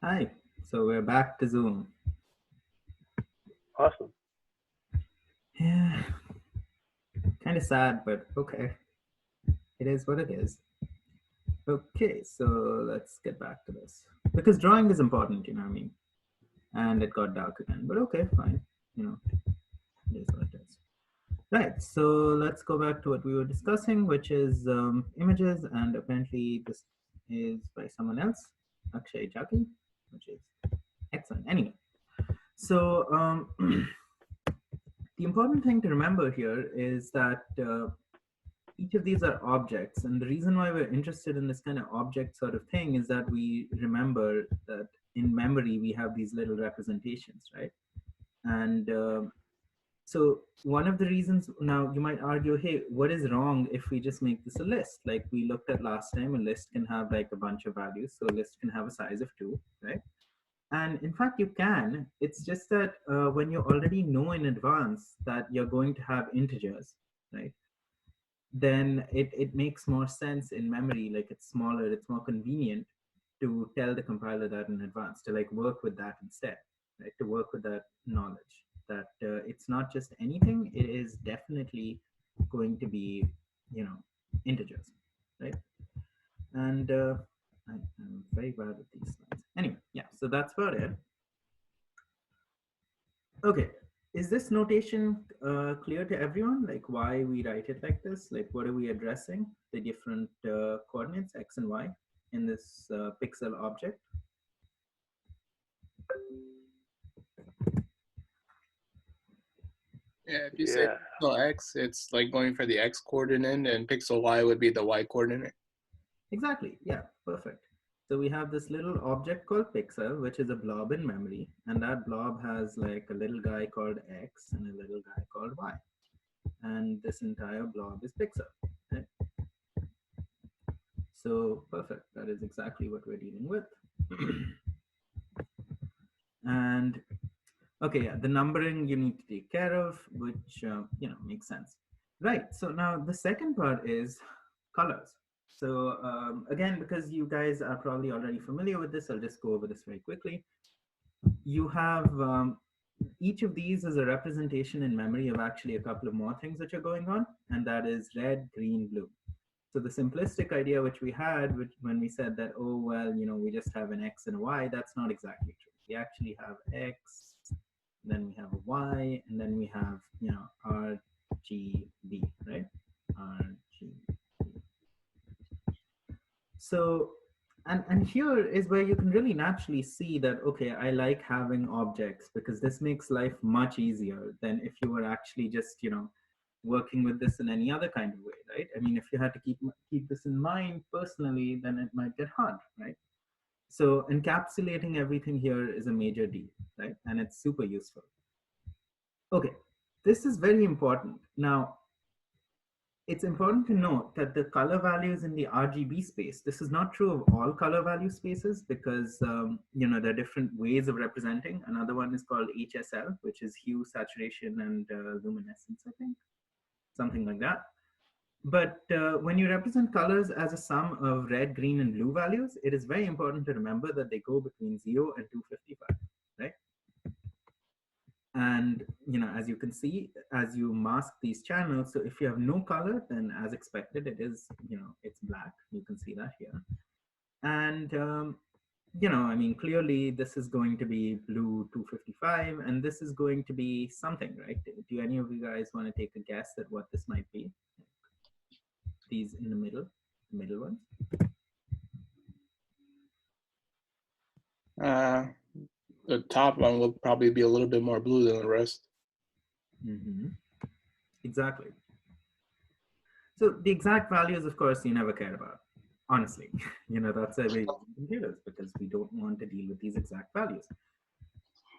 Hi, so we're back to Zoom. Awesome. Yeah, kind of sad, but okay. It is what it is. Okay, so let's get back to this. Because drawing is important, you know what I mean? And it got dark again, but okay, fine. You know, it is what it is. Right, so let's go back to what we were discussing, which is images, and apparently this is by someone else, Akshay Jaki, which is excellent. Anyway, so the important thing to remember here is that each of these are objects. And the reason why we're interested in this kind of object sort of thing is that we remember that in memory we have these little representations, right? And so one of the reasons, now you might argue, hey, what is wrong if we just make this a list? Like we looked at last time, a list can have like a bunch of values. So a list can have a size of 2, right? And in fact, you can. It's just that when you already know in advance that you're going to have integers, right? Then it makes more sense in memory. Like it's smaller, it's more convenient to tell the compiler that in advance, to like work with that instead, right? To work with that knowledge that it's not just anything, it is definitely going to be, you know, integers, right? And I'm very bad with these slides. Anyway, yeah, so that's about it. Okay, is this notation clear to everyone? Like why we write it like this? Like what are we addressing? The different coordinates, x and y, in this pixel object? Yeah, if you say Yeah. pixel x, it's like going for the x coordinate, and pixel y would be the y coordinate. Exactly, yeah, perfect. So we have this little object called pixel, which is a blob in memory. And that blob has like a little guy called x and a little guy called y. And this entire blob is pixel, right? So perfect, that is exactly what we're dealing with. And okay, yeah, the numbering you need to take care of, which makes sense, right? So now the second part is colors. So again, because you guys are probably already familiar with this, I'll just go over this very quickly. You have each of these is a representation in memory of actually a couple of more things which are going on, and that is red, green, blue. So the simplistic idea which we had, which when we said that, oh well, you know, we just have an x and a y, that's not exactly true. We actually have x, then we have a y, and then we have, you know, r, g, b, right? R, G, B. So and here is where you can really naturally see that, okay, I like having objects because this makes life much easier than if you were actually just, you know, working with this in any other kind of way, right? I mean, if you had to keep this in mind personally, then it might get hard, right? So encapsulating everything here is a major deal, right? And it's super useful. Okay, this is very important. Now, it's important to note that the color values in the RGB space, this is not true of all color value spaces because, there are different ways of representing. Another one is called HSL, which is hue, saturation, and luminescence, I think, something like that. But when you represent colors as a sum of red, green, and blue values, it is very important to remember that they go between 0 and 255, right? And as you can see, as you mask these channels, so if you have no color, then as expected it is, it's black. You can see that here. And I mean, clearly this is going to be blue 255, and this is going to be something, right? Do any of you guys want to take a guess at what this might be? These in the middle ones. The top one will probably be a little bit more blue than the rest. Mm-hmm. Exactly. So the exact values, of course, you never care about. Honestly, that's why we use computers, because we don't want to deal with these exact values.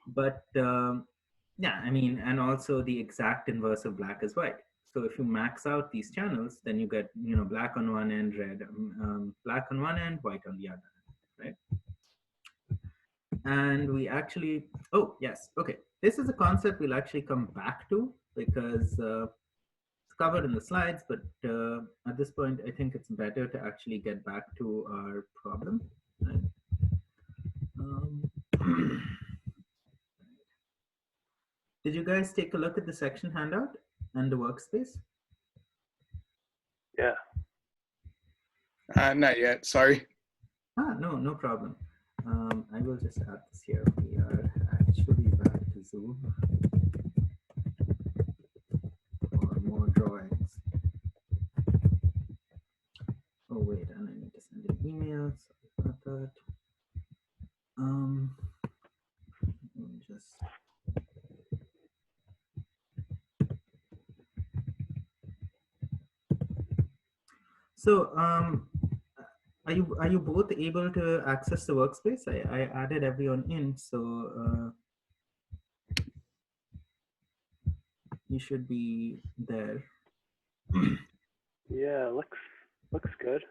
But yeah, I mean, and also the exact inverse of black is white. So if you max out these channels, then you get, black on one end, red, black on one end, white on the other, right? And we actually, oh yes, okay. This is a concept we'll actually come back to because it's covered in the slides, but at this point, I think it's better to actually get back to our problem. Right? Um, did you guys take a look at the section handout and the workspace? Yeah. Not yet. Sorry. No, no problem. I will just add this here. We are actually back to Zoom for more drawings. Oh wait, and I need to send an email. Sorry about that. Let me just. So, are you both able to access the workspace? I added everyone in, so you should be there. Yeah, looks good.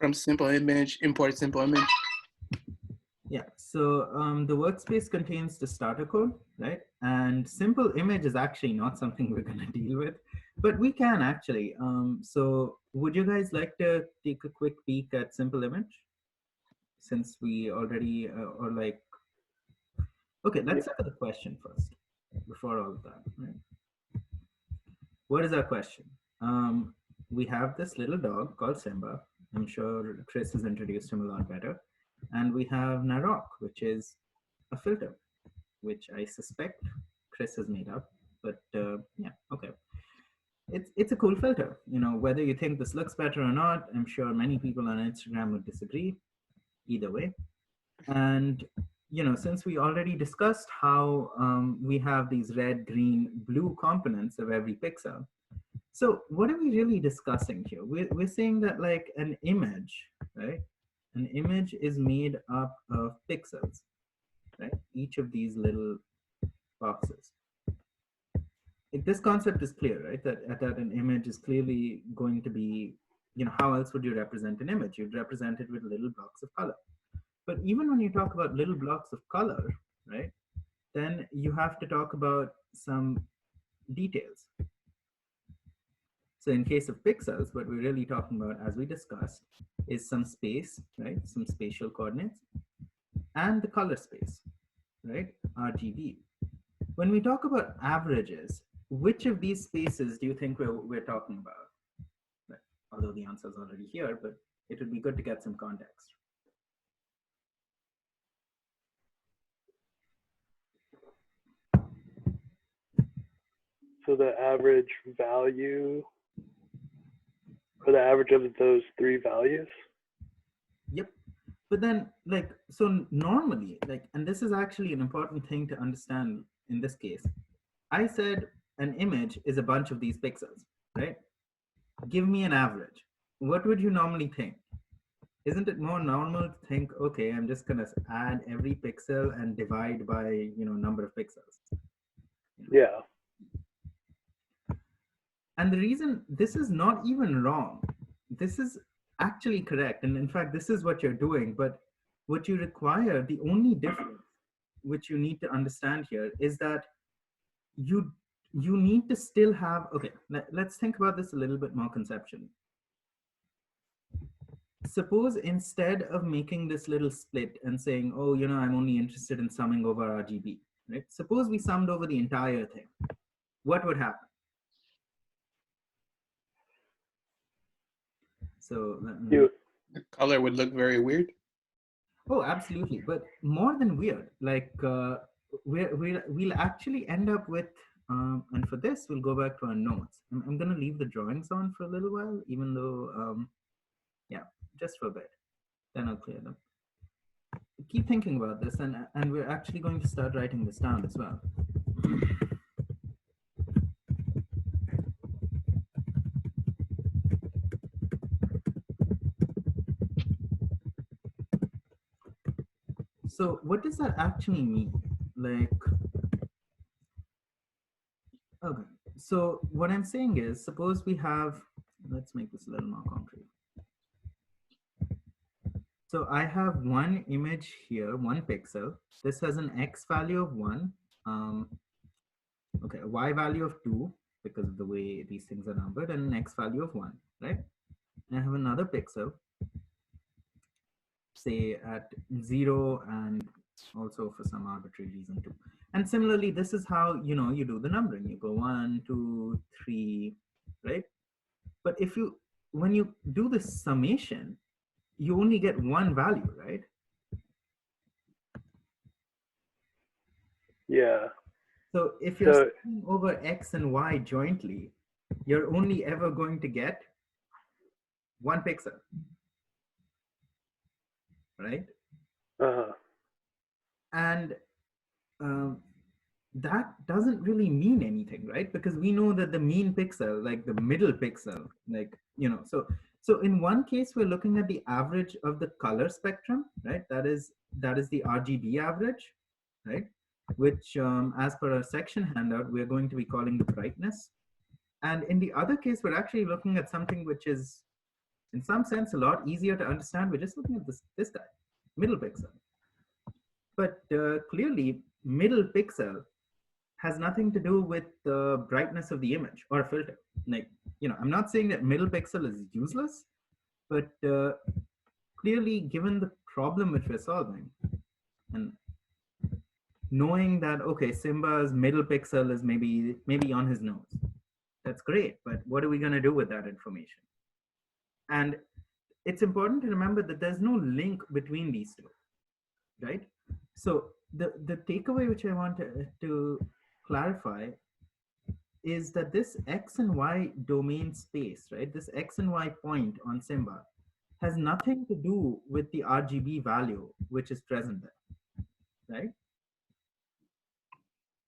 From simple image, import simple image. Yeah, so the workspace contains the starter code, right? And simple image is actually not something we're going to deal with, but we can actually. So would you guys like to take a quick peek at simple image? Since we already, or like, okay, let's look at the question first before all of that, right? What is our question? We have this little dog called Simba. I'm sure Chris has introduced him a lot better. And we have Narok, which is a filter, which I suspect Chris has made up. But yeah, okay. It's a cool filter. You know, whether you think this looks better or not, I'm sure many people on Instagram would disagree. Either way, and you know, since we already discussed how we have these red, green, blue components of every pixel, so what are we really discussing here? We're saying that like an image, right? An image is made up of pixels, right? Each of these little boxes. Like this concept is clear, right? That an image is clearly going to be, you know, how else would you represent an image? You'd represent it with little blocks of color. But even when you talk about little blocks of color, right, then you have to talk about some details. So in case of pixels, what we're really talking about, as we discussed, is some space, right? Some spatial coordinates, and the color space, right? RGB. When we talk about averages, which of these spaces do you think we're talking about? Right. Although the answer is already here, but it would be good to get some context. So the average value, or the average of those three values? Yep. But then, like, so normally, like, and this is actually an important thing to understand in this case. I said an image is a bunch of these pixels, right? Give me an average. What would you normally think? Isn't it more normal to think, okay, I'm just gonna add every pixel and divide by, you know, number of pixels? Yeah. And the reason this is not even wrong, this is actually correct. And in fact, this is what you're doing. But what you require, the only difference which you need to understand here is that you need to still have, okay, let's think about this a little bit more conceptually. Suppose instead of making this little split and saying, oh, you know, I'm only interested in summing over RGB, right? Suppose we summed over the entire thing. What would happen? So The color would look very weird. oh, absolutely. But more than weird, like we'll actually end up with, and for this, we'll go back to our notes. I'm going to leave the drawings on for a little while, even though, yeah, just for a bit. Then I'll clear them. Keep thinking about this, and we're actually going to start writing this down as well. So what does that actually mean? Like, okay, so what I'm saying is, suppose we have, let's make this a little more concrete. So I have one image here, one pixel. This has an X value of 1, okay, a Y value of 2, because of the way these things are numbered, and an X value of 1, right? And I have another pixel say at 0 and also for some arbitrary reason too. And similarly, this is how, you know, you do the numbering. You go 1, 2, 3, right? But if you, when you do the summation, you only get one value, right? Yeah. So if you're So summing over X and Y jointly, you're only ever going to get one pixel, right? uh And um, that doesn't really mean anything, right? Because we know that the mean pixel, like the middle pixel, like, you know, so in one case, we're looking at the average of the color spectrum, right? That is the RGB average, right? Which, as per our section handout, we're going to be calling the brightness. And in the other case, we're actually looking at something which is, in some sense, a lot easier to understand. We're just looking at this guy, middle pixel. But clearly, middle pixel has nothing to do with the brightness of the image or a filter. Like, you know, I'm not saying that middle pixel is useless, but clearly, given the problem which we're solving, and knowing that, okay, Simba's middle pixel is maybe on his nose, that's great, but what are we going to do with that information? And it's important to remember that there's no link between these two, right? So the takeaway which I want to clarify is that this X and Y domain space, right? This X and Y point on Simba has nothing to do with the RGB value which is present there, right?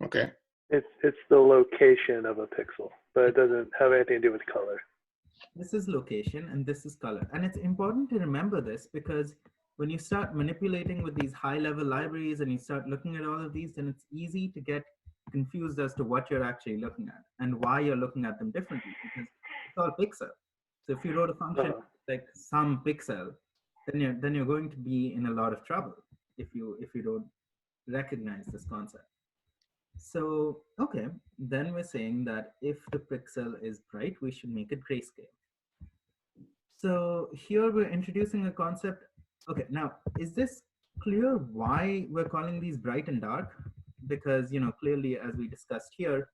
Okay. it's the location of a pixel, but it doesn't have anything to do with color. This is location and this is color. And it's important to remember this because when you start manipulating with these high level libraries and you start looking at all of these, then it's easy to get confused as to what you're actually looking at and why you're looking at them differently, because it's all pixel. So if you wrote a function like some pixel, then you're going to be in a lot of trouble if you don't recognize this concept. So, okay, then we're saying that if the pixel is bright, we should make it grayscale. So here we're introducing a concept. Okay, now, is this clear why we're calling these bright and dark? Because, you know, clearly as we discussed here,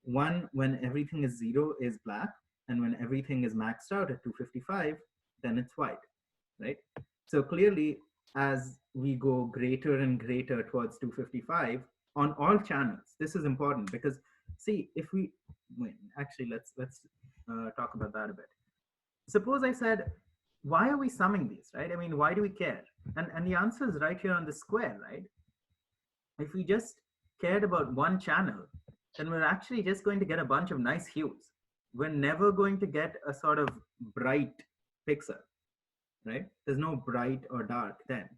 one, when everything is 0 is black, and when everything is maxed out at 255, then it's white, right? So clearly, as we go greater and greater towards 255 on all channels, this is important because, see, if we, wait, actually, let's talk about that a bit. Suppose I said, why are we summing these, right? I mean, why do we care? And the answer is right here on the square, right? If we just cared about one channel, then we're actually just going to get a bunch of nice hues. We're never going to get a sort of bright pixel, right? There's no bright or dark then.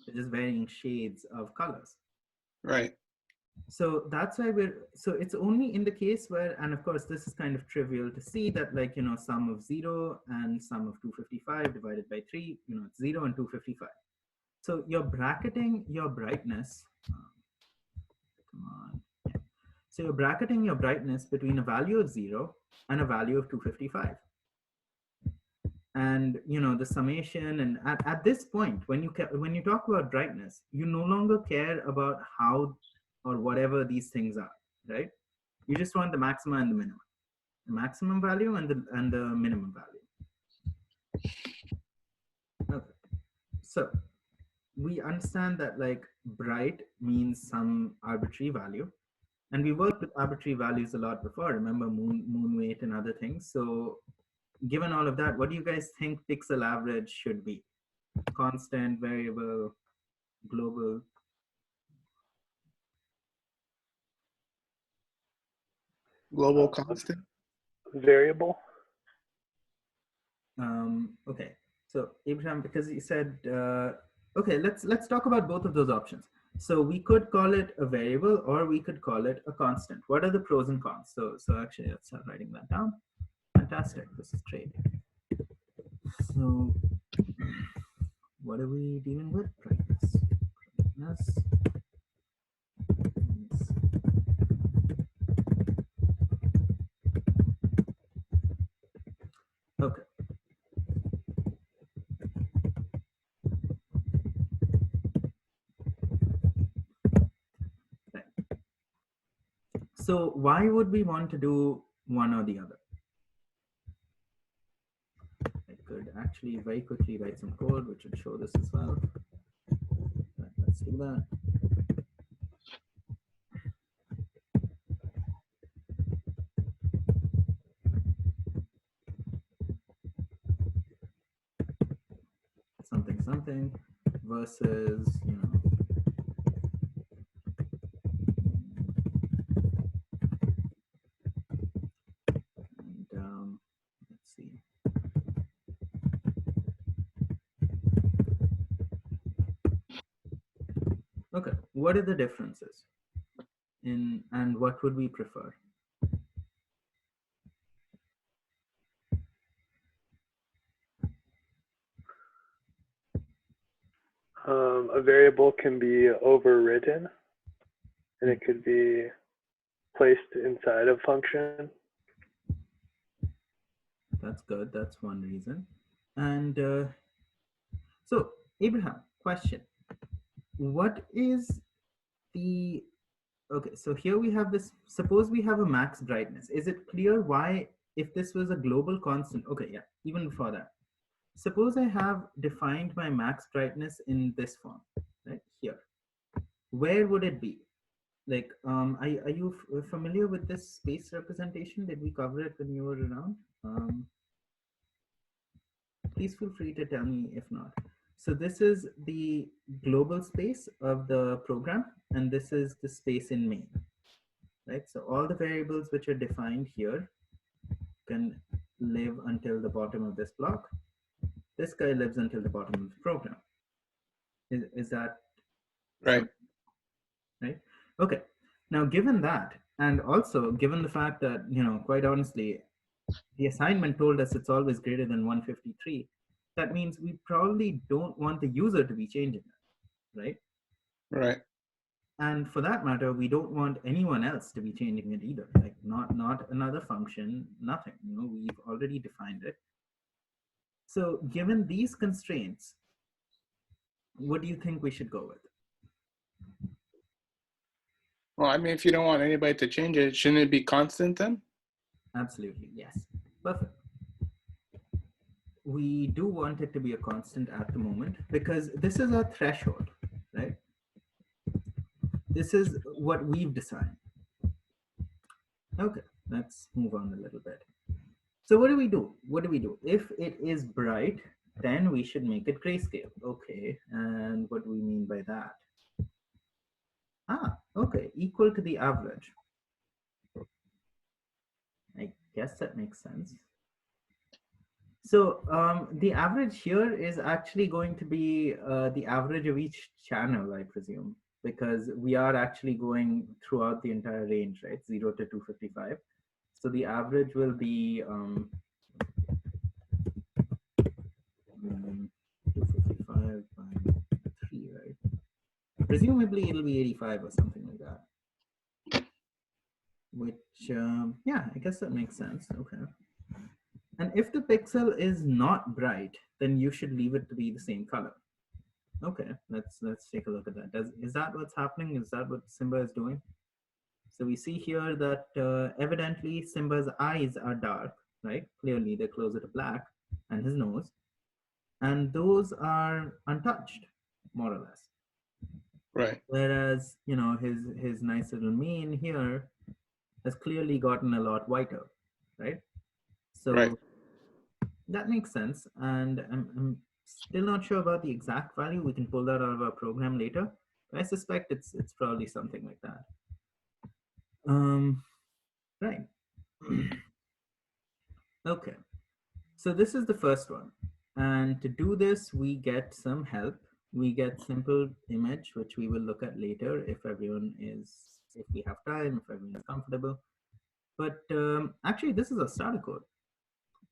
They're just varying shades of colors. Right. So that's why so it's only in the case where, and of course, this is kind of trivial to see that, like, you know, sum of 0 and sum of 255 divided by 3, you know, it's 0 and 255. So you're bracketing your brightness. Come on. Yeah. So you're bracketing your brightness between a value of 0 and a value of 255. And, you know, the summation, and at this point, when you talk about brightness, you no longer care about how or whatever these things are, right? You just want the maximum and the minimum, the maximum value and the minimum value. Okay. So we understand that, like, bright means some arbitrary value, and we worked with arbitrary values a lot before. Remember moon weight and other things. So given all of that, what do you guys think pixel average should be? Constant, variable, global? Global constant. Variable. Okay, so Abraham, because you said, okay, let's talk about both of those options. So we could call it a variable or we could call it a constant. What are the pros and cons? So actually, let's start writing that down. Fantastic, this is great. So what are we dealing with? Brightness. Brightness. Okay. So why would we want to do one or the other? I could actually very quickly write some code which would show this as well. Let's do that. Something something versus, and let's see. Okay, what are the differences in, and what would we prefer? A variable can be overridden, and it could be placed inside a function. That's good. That's one reason. And so, Abraham, question. What is the, okay, so here we have this, suppose we have a max brightness. Is it clear why, if this was a global constant, okay, yeah, even before that. Suppose I have defined my max brightness in this form, right here. Where would it be? Like, are you familiar with this space representation? Did we cover it when you were around? Please feel free to tell me if not. So this is the global space of the program, and this is the space in main, right? So all the variables which are defined here can live until the bottom of this block. This guy lives until the bottom of the program. Is that Right. right? Okay. Now, given that, and also given the fact that, quite honestly, the assignment told us it's always greater than 153, that means we probably don't want the user to be changing it, right? Right. And for that matter, we don't want anyone else to be changing it either. Like not another function, nothing. We've already defined it. So given these constraints, what do you think we should go with? Well, I mean, if you don't want anybody to change it, shouldn't it be constant then? Absolutely, yes. Perfect. We do want it to be a constant at the moment because this is our threshold, right? This is what we've decided. Okay, let's move on a little bit. So what do we do? What do we do? If it is bright, then we should make it grayscale. Okay, and what do we mean by that? Okay, equal to the average. I guess that makes sense. So the average here is actually going to be the average of each channel, I presume, because we are actually going throughout the entire range, right? 0 to 255. So the average will be 255 by 3, right? Presumably it'll be 85 or something like that. Which, yeah, I guess that makes sense. Okay. And if the pixel is not bright, then you should leave it to be the same color. Okay, let's take a look at that. Is that what's happening? Is that what Simba is doing? So we see here that evidently Simba's eyes are dark, right? Clearly they're closer to black, and his nose. And those are untouched, more or less. Right. Whereas, his nice little mane here has clearly gotten a lot whiter, right? So Right. that makes sense. And I'm still not sure about the exact value. We can pull that out of our program later. But I suspect it's probably something like that. Right. Okay. So this is the first one. And to do this, we get some help. We get simple image, which we will look at later if we have time, if everyone is comfortable. But actually, this is a starter code.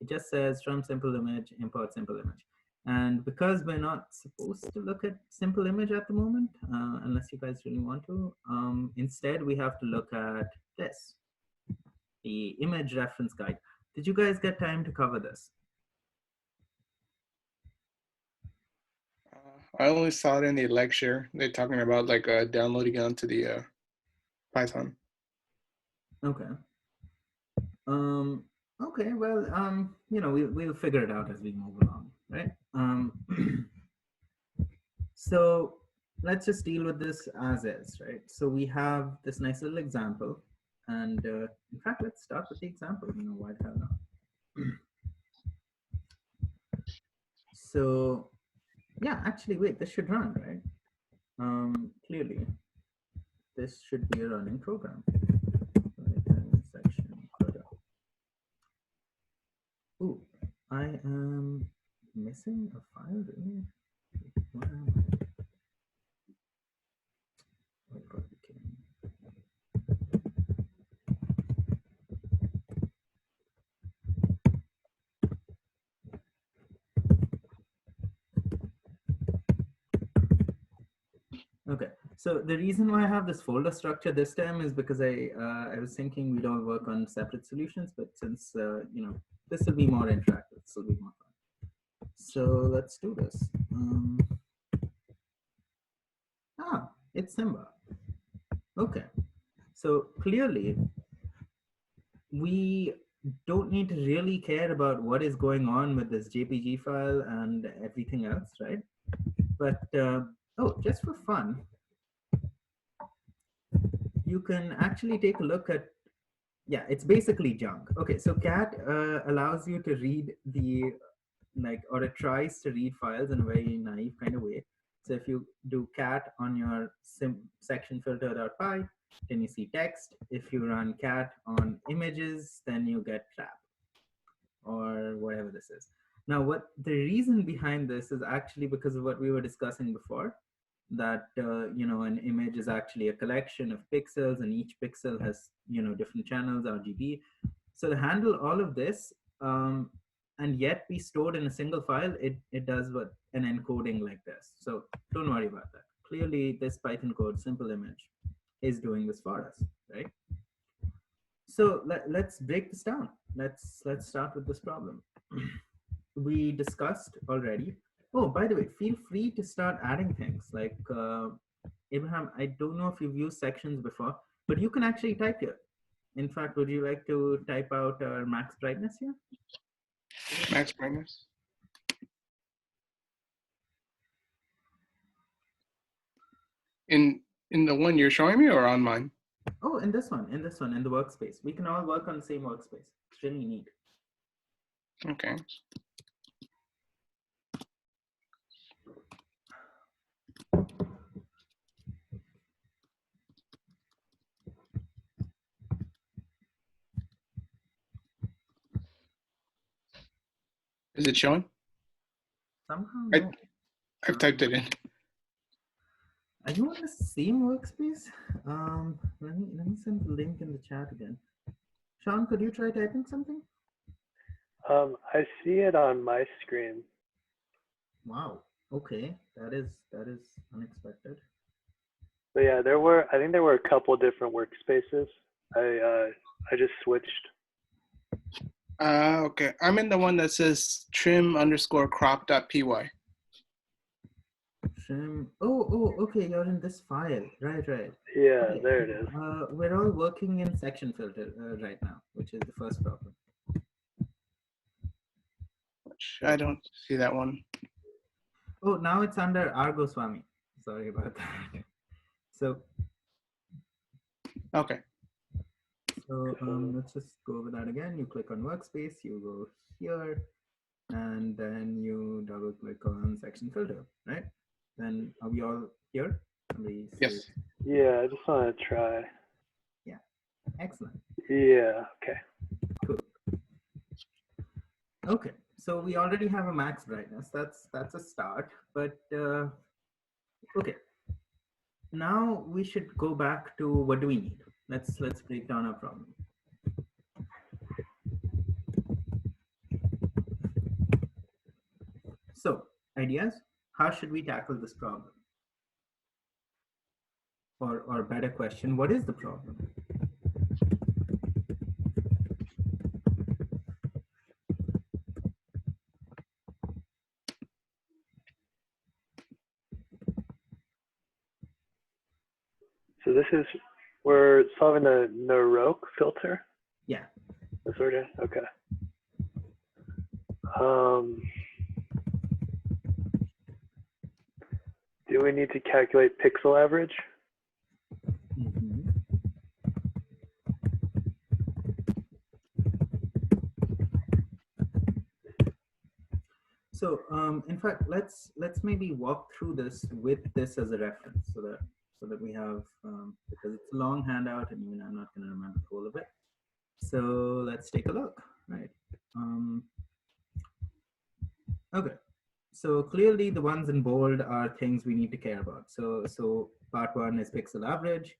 It just says from simple image, import simple image. And because we're not supposed to look at simple image at the moment, unless you guys really want to, instead we have to look at this, the image reference guide. Did you guys get time to cover this? I only saw it in the lecture. They're talking about like downloading it onto the Python. Okay. Um, okay. Well, we'll figure it out as we move along, right? So let's just deal with this as is, right? So we have this nice little example, and in fact, let's start with the example. Why the hell not? So yeah, actually, wait, this should run, right? Clearly, this should be a running program. Section. Ooh, I am missing a file, really? Where am I? Oh, God, you kidding me. Okay, so the reason why I have this folder structure this time is because I was thinking we'd all work on separate solutions, but since this will be more interactive, this will be more fun. So let's do this. It's Simba. Okay, so clearly we don't need to really care about what is going on with this JPG file and everything else, right? But oh, just for fun, you can actually take a look at, yeah, it's basically junk. Okay, so cat allows you to read or it tries to read files in a very naive kind of way. So if you do cat on your section filter.py, then you see text. If you run cat on images, then you get trap or whatever this is. Now, what the reason behind this is actually because of what we were discussing before, that an image is actually a collection of pixels, and each pixel has different channels, RGB. So to handle all of this, and yet be stored in a single file, it does what an encoding like this. So don't worry about that. Clearly, this Python code, simple image, is doing this for us, right? So let's break this down. Let's start with this problem. We discussed already. Oh, by the way, feel free to start adding things like Abraham. I don't know if you've used sections before, but you can actually type here. In fact, would you like to type out our max brightness here? Max brightness. In the one you're showing me or on mine? Oh, in this one, in the workspace. We can all work on the same workspace. It's really neat. Okay. Is it showing? Somehow, no. I've typed it in. Are you on the same workspace? Let me send the link in the chat again. Sean, could you try typing something? I see it on my screen. Wow. Okay, that is unexpected. But yeah, I think there were a couple different workspaces. I just switched. Okay. I'm in the one that says trim_crop.py. Trim. Oh, okay. You're in this file. Right. Yeah, Okay. there it is. We're all working in section filter right now, which is the first problem. I don't see that one. Oh, now it's under Argo Swami. Sorry about that. So. Okay. So let's just go over that again. You click on workspace. You go here, and then you double click on section filter. Right. Then are we all here? Yes. Yeah, I just want to try. Yeah. Excellent. Yeah. Okay. Cool. Okay, so we already have a max brightness. That's a start. But okay, now we should go back to what do we need. Let's break down our problem. So ideas. How should we tackle this problem? Or better question, what is the problem? So this is We're solving the Narok filter. Yeah. This order. Okay. Um, do we need to calculate pixel average? Mhm. So in fact, let's maybe walk through this with this as a reference, so that we have because it's a long handout and even I'm not going to remember all of it. So let's take a look, right? Okay. So clearly the ones in bold are things we need to care about. So part one is pixel average.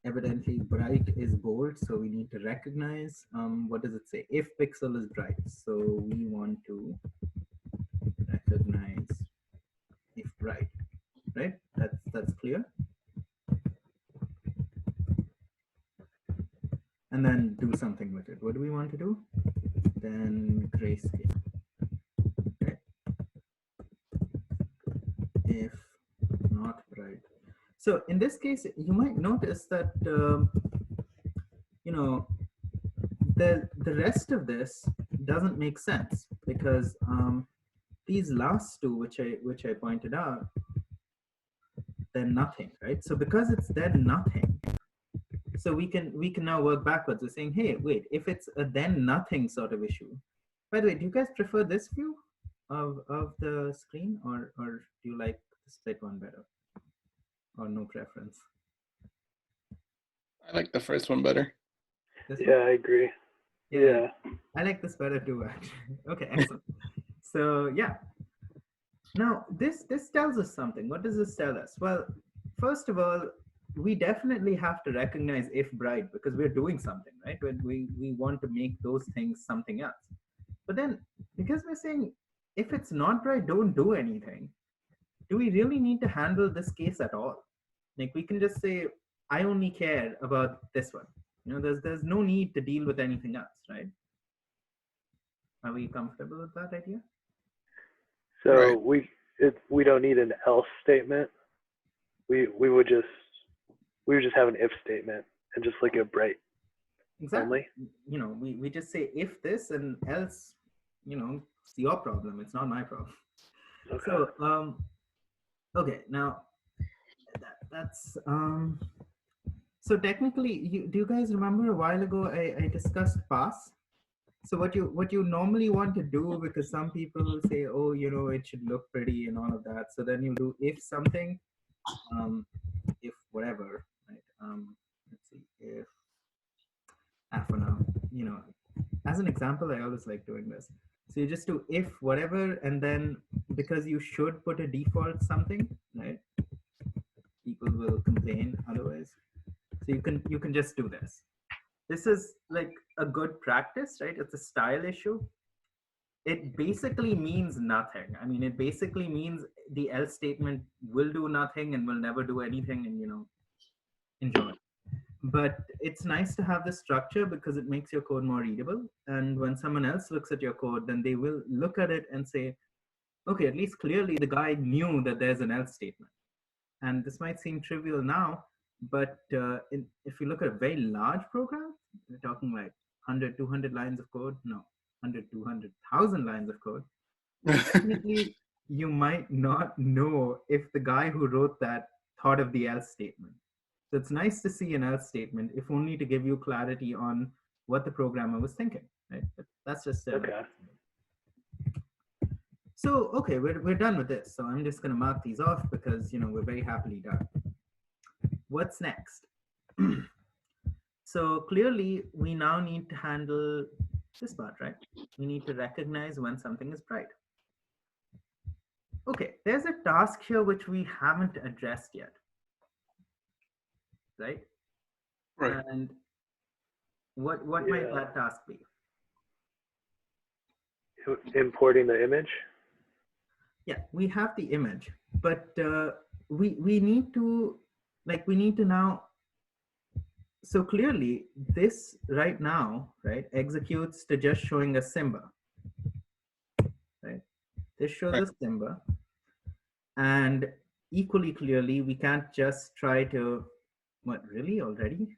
Evidently bright is bold, so we need to recognize what does it say? If pixel is bright, so we want to recognize if bright, right? That's clear. And then do something with it. What do we want to do? Then grayscale. Okay. If not bright. So in this case, you might notice that you know the rest of this doesn't make sense because these last two, which I pointed out, they're nothing, right? So because it's then nothing, so we can now work backwards. We're saying, hey, wait, if it's a then nothing sort of issue. By the way, do you guys prefer this view of the screen, or do you like the split one better, or no preference? I like the first one better. This Yeah, one? I agree. Yeah, Yeah. I like this better too, actually. Okay, excellent. So yeah. Now this tells us something. What does this tell us? Well, first of all, we definitely have to recognize if bright because we're doing something, right? We want to make those things something else. But then because we're saying if it's not bright, don't do anything, do we really need to handle this case at all? Like we can just say, I only care about this one. There's no need to deal with anything else, right? Are we comfortable with that idea? So Right. we don't need an else statement. We would just have an if statement and just look at bright Exactly. only. We just say if this and else, it's your problem. It's not my problem. Okay. So okay, now that's so technically, do you guys remember a while ago I discussed pass? So what you normally want to do, because some people say, oh, it should look pretty and all of that. So then you do if something, if whatever, right? Let's see, if for now, as an example, I always like doing this. So you just do if whatever, and then because you should put a default something, right? People will complain otherwise. So you can just do this. This is like a good practice, right? It's a style issue. It basically means nothing. I mean, it basically means the else statement will do nothing and will never do anything, and enjoy. But it's nice to have this structure because it makes your code more readable. And when someone else looks at your code, then they will look at it and say, okay, at least clearly the guy knew that there's an else statement. And this might seem trivial now, but if you look at a very large program, we're talking like 100, 200 lines of code. No, 100, 200,000 lines of code. Definitely, you might not know if the guy who wrote that thought of the else statement. So it's nice to see an else statement, if only to give you clarity on what the programmer was thinking, right? But that's just Okay. So okay, we're done with this. So I'm just going to mark these off because we're very happily done. What's next? So clearly, we now need to handle this part, right? We need to recognize when something is bright. Okay, there's a task here which we haven't addressed yet, right? Right. And what might that task be? Importing the image. Yeah, we have the image, but we need to now. So clearly, this right now, right, executes to just showing us Simba, right? This shows Right. us Simba, and equally clearly, we can't just try to What, really already?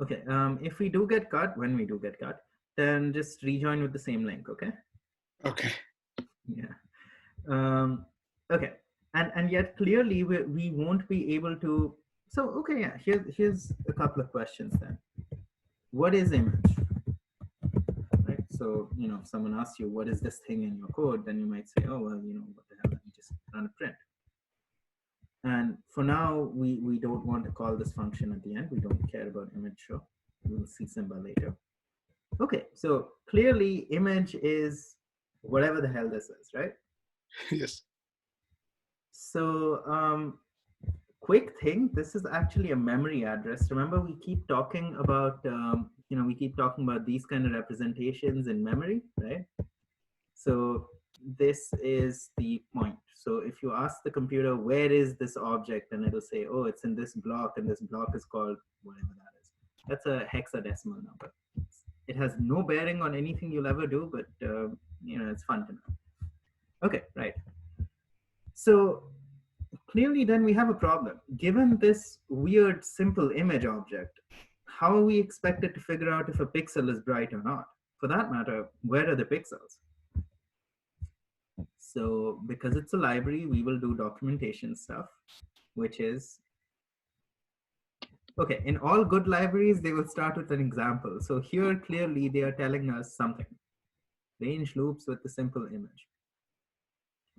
Okay, if we do get cut, when we do get cut, then just rejoin with the same link, okay? Okay. Yeah. Okay, and yet clearly we won't be able to. So okay, yeah. Here's a couple of questions then. What is image? Right. So if someone asks you what is this thing in your code, then you might say, oh well, what the hell? Let me just run a print. And for now, we don't want to call this function at the end. We don't care about image show. We'll see Simba later. Okay, so clearly image is whatever the hell this is, right? Yes. So quick thing, this is actually a memory address. Remember, we keep talking about these kind of representations in memory, right? So this is the point. So if you ask the computer, where is this object? And it'll say, oh, it's in this block, and this block is called whatever that is. That's a hexadecimal number. It has no bearing on anything you'll ever do, but it's fun to know. Okay, right. So clearly then we have a problem. Given this weird simple image object, how are we expected to figure out if a pixel is bright or not? For that matter, where are the pixels? So because it's a library, we will do documentation stuff, which is, okay, in all good libraries, they will start with an example. So here, clearly, they are telling us something. Range loops with the simple image.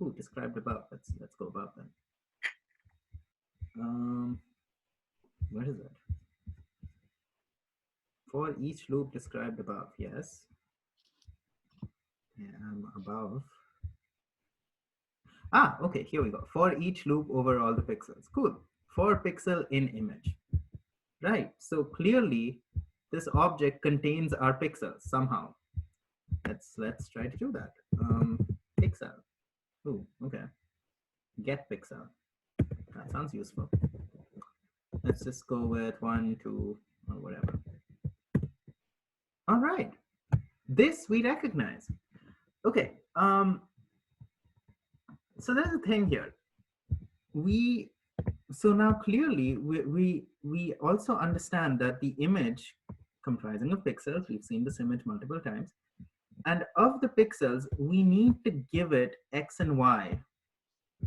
Ooh, described above. Let's go above then. What is it? For each loop described above, yes. And above. Ah, okay, here we go. For each loop over all the pixels. Cool. For pixel in image. Right, so clearly this object contains our pixels somehow. Let's try to do that. Pixel. Ooh, okay. Get pixel. That sounds useful. Let's just go with 1, 2, or whatever. All right. This we recognize. Okay. So there's a thing here. So now clearly we also understand that the image comprising of pixels, we've seen this image multiple times, and of the pixels, we need to give it X and Y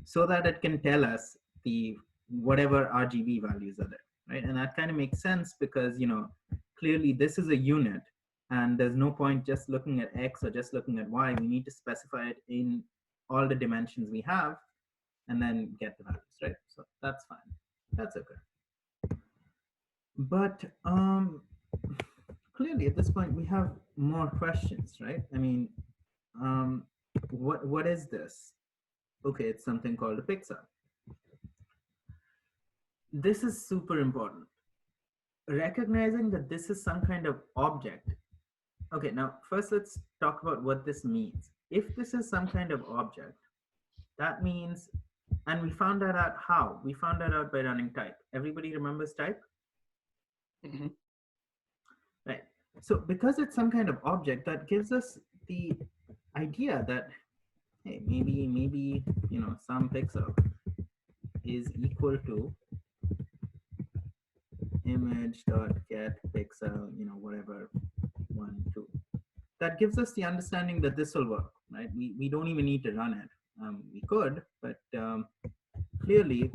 so that it can tell us the whatever RGB values are there, right? And that kind of makes sense because, clearly this is a unit and there's no point just looking at X or just looking at Y. We need to specify it in all the dimensions we have and then get the values, right? So that's fine. That's okay. But clearly at this point we have more questions, right? I mean, what is this? Okay, it's something called a pixel. This is super important. Recognizing that this is some kind of object. Okay, now first let's talk about what this means. If this is some kind of object, that means, and we found that out how? We found that out by running type. Everybody remembers type? Mm-hmm. Right. So because it's some kind of object, that gives us the idea that, hey, maybe some pixel is equal to image.get pixel, whatever, 1, 2. That gives us the understanding that this will work, right? We don't even need to run it. We could, but clearly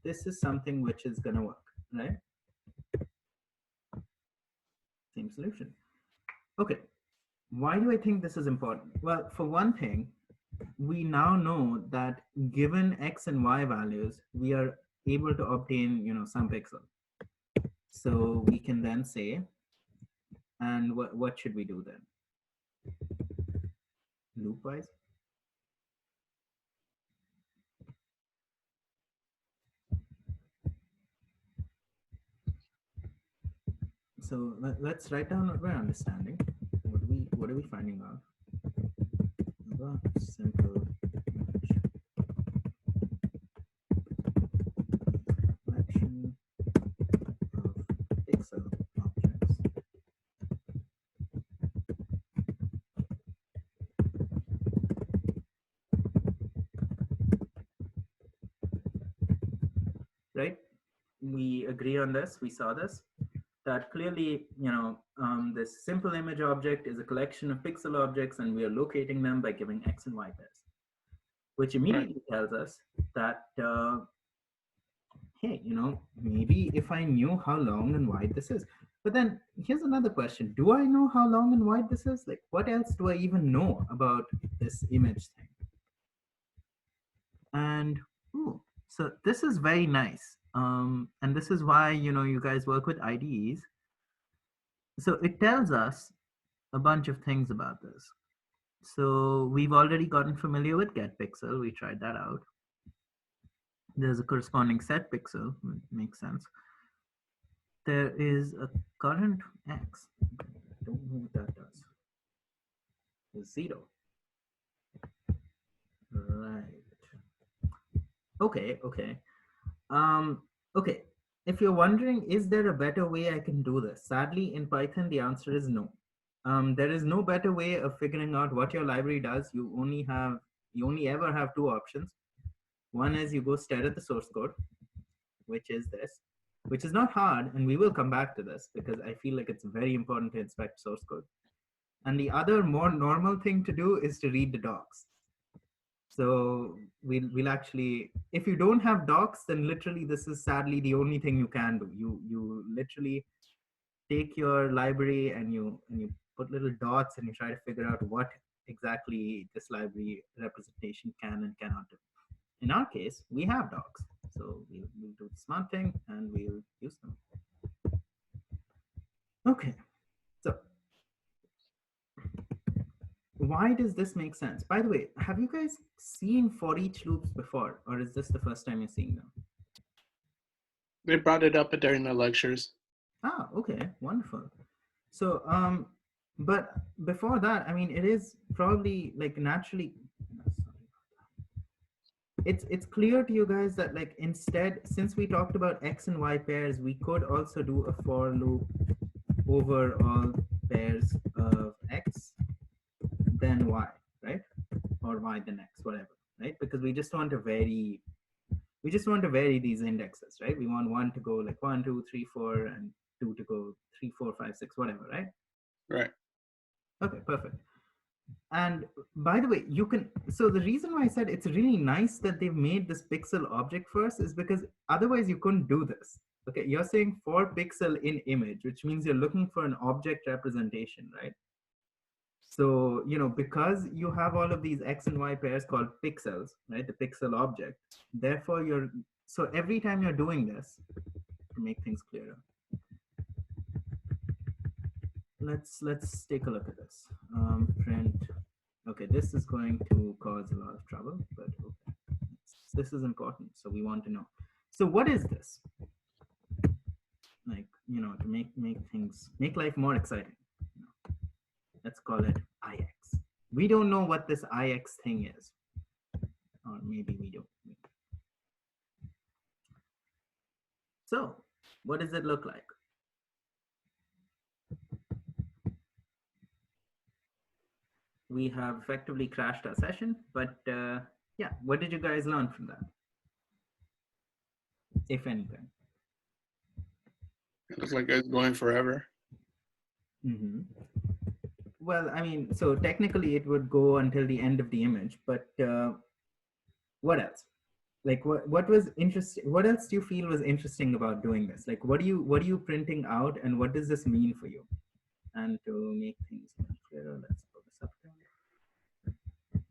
this is something which is going to work, right? Same solution. Okay, why do I think this is important? Well, for one thing, we now know that given X and Y values, we are able to obtain, some pixel. So we can then say, and what should we do then? Loopwise? So let's write down what we're understanding. What are we finding out? About simple image collection of pixel objects. Right? we agree on this, we saw this, that clearly, this simple image object is a collection of pixel objects and we are locating them by giving X and Y pairs, which Right. immediately tells us that, hey, maybe if I knew how long and wide this is. But then here's another question. Do I know how long and wide this is? Like, what else do I even know about this image thing? And ooh, so this is very nice. And this is why, you guys work with IDEs. So it tells us a bunch of things about this. So we've already gotten familiar with getPixel. We tried that out. There's a corresponding setPixel, which makes sense. There is a current X. I don't know what that does. It's 0. Right. Okay. Okay. If you're wondering, is there a better way I can do this? Sadly, in Python, the answer is no. There is no better way of figuring out what your library does. You only ever have two options. One is you go stare at the source code, which is this, which is not hard, and we will come back to this because I feel like it's very important to inspect source code. And the other more normal thing to do is to read the docs. So we'll actually, if you don't have docs, then literally this is sadly the only thing you can do. You literally take your library and you put little dots and you try to figure out what exactly this library representation can and cannot do. In our case, we have docs. So we'll do the smart thing and we'll use them. Okay, so why does this make sense? By the way, have you guys seen for each loops before, or is this the first time you're seeing them? They brought it up during the lectures. Ah, okay, wonderful. So, but before that, I mean, it is probably like naturally, it's clear to you guys that like instead, since we talked about X and Y pairs, we could also do a for loop over all pairs of X, then Y, right? Or Y then X, whatever, right? Because we just want to vary these indexes, right? We want one to go like 1, 2, 3, 4, and 2 to go 3, 4, 5, 6, whatever, right? Right. Okay, perfect. And by the way, so the reason why I said it's really nice that they've made this pixel object first is because otherwise you couldn't do this. Okay, you're saying for pixel in image, which means you're looking for an object representation, right? So, because you have all of these X and Y pairs called pixels, right? The pixel object. Therefore, so every time you're doing this, to make things clearer, let's take a look at this. Print. Okay, this is going to cause a lot of trouble, but okay. This is important, so we want to know. So what is this? Like, to make life more exciting. Let's call it IX. We don't know what this IX thing is. Or maybe we don't. So what does it look like? We have effectively crashed our session, but yeah, what did you guys learn from that? If anything. It looks like it's going forever. Mm-hmm. Well, I mean, so technically it would go until the end of the image, but what else? Like what was interesting? What else do you feel was interesting about doing this? Like what are you printing out, and what does this mean for you? And to make things clearer, let's pull this up again.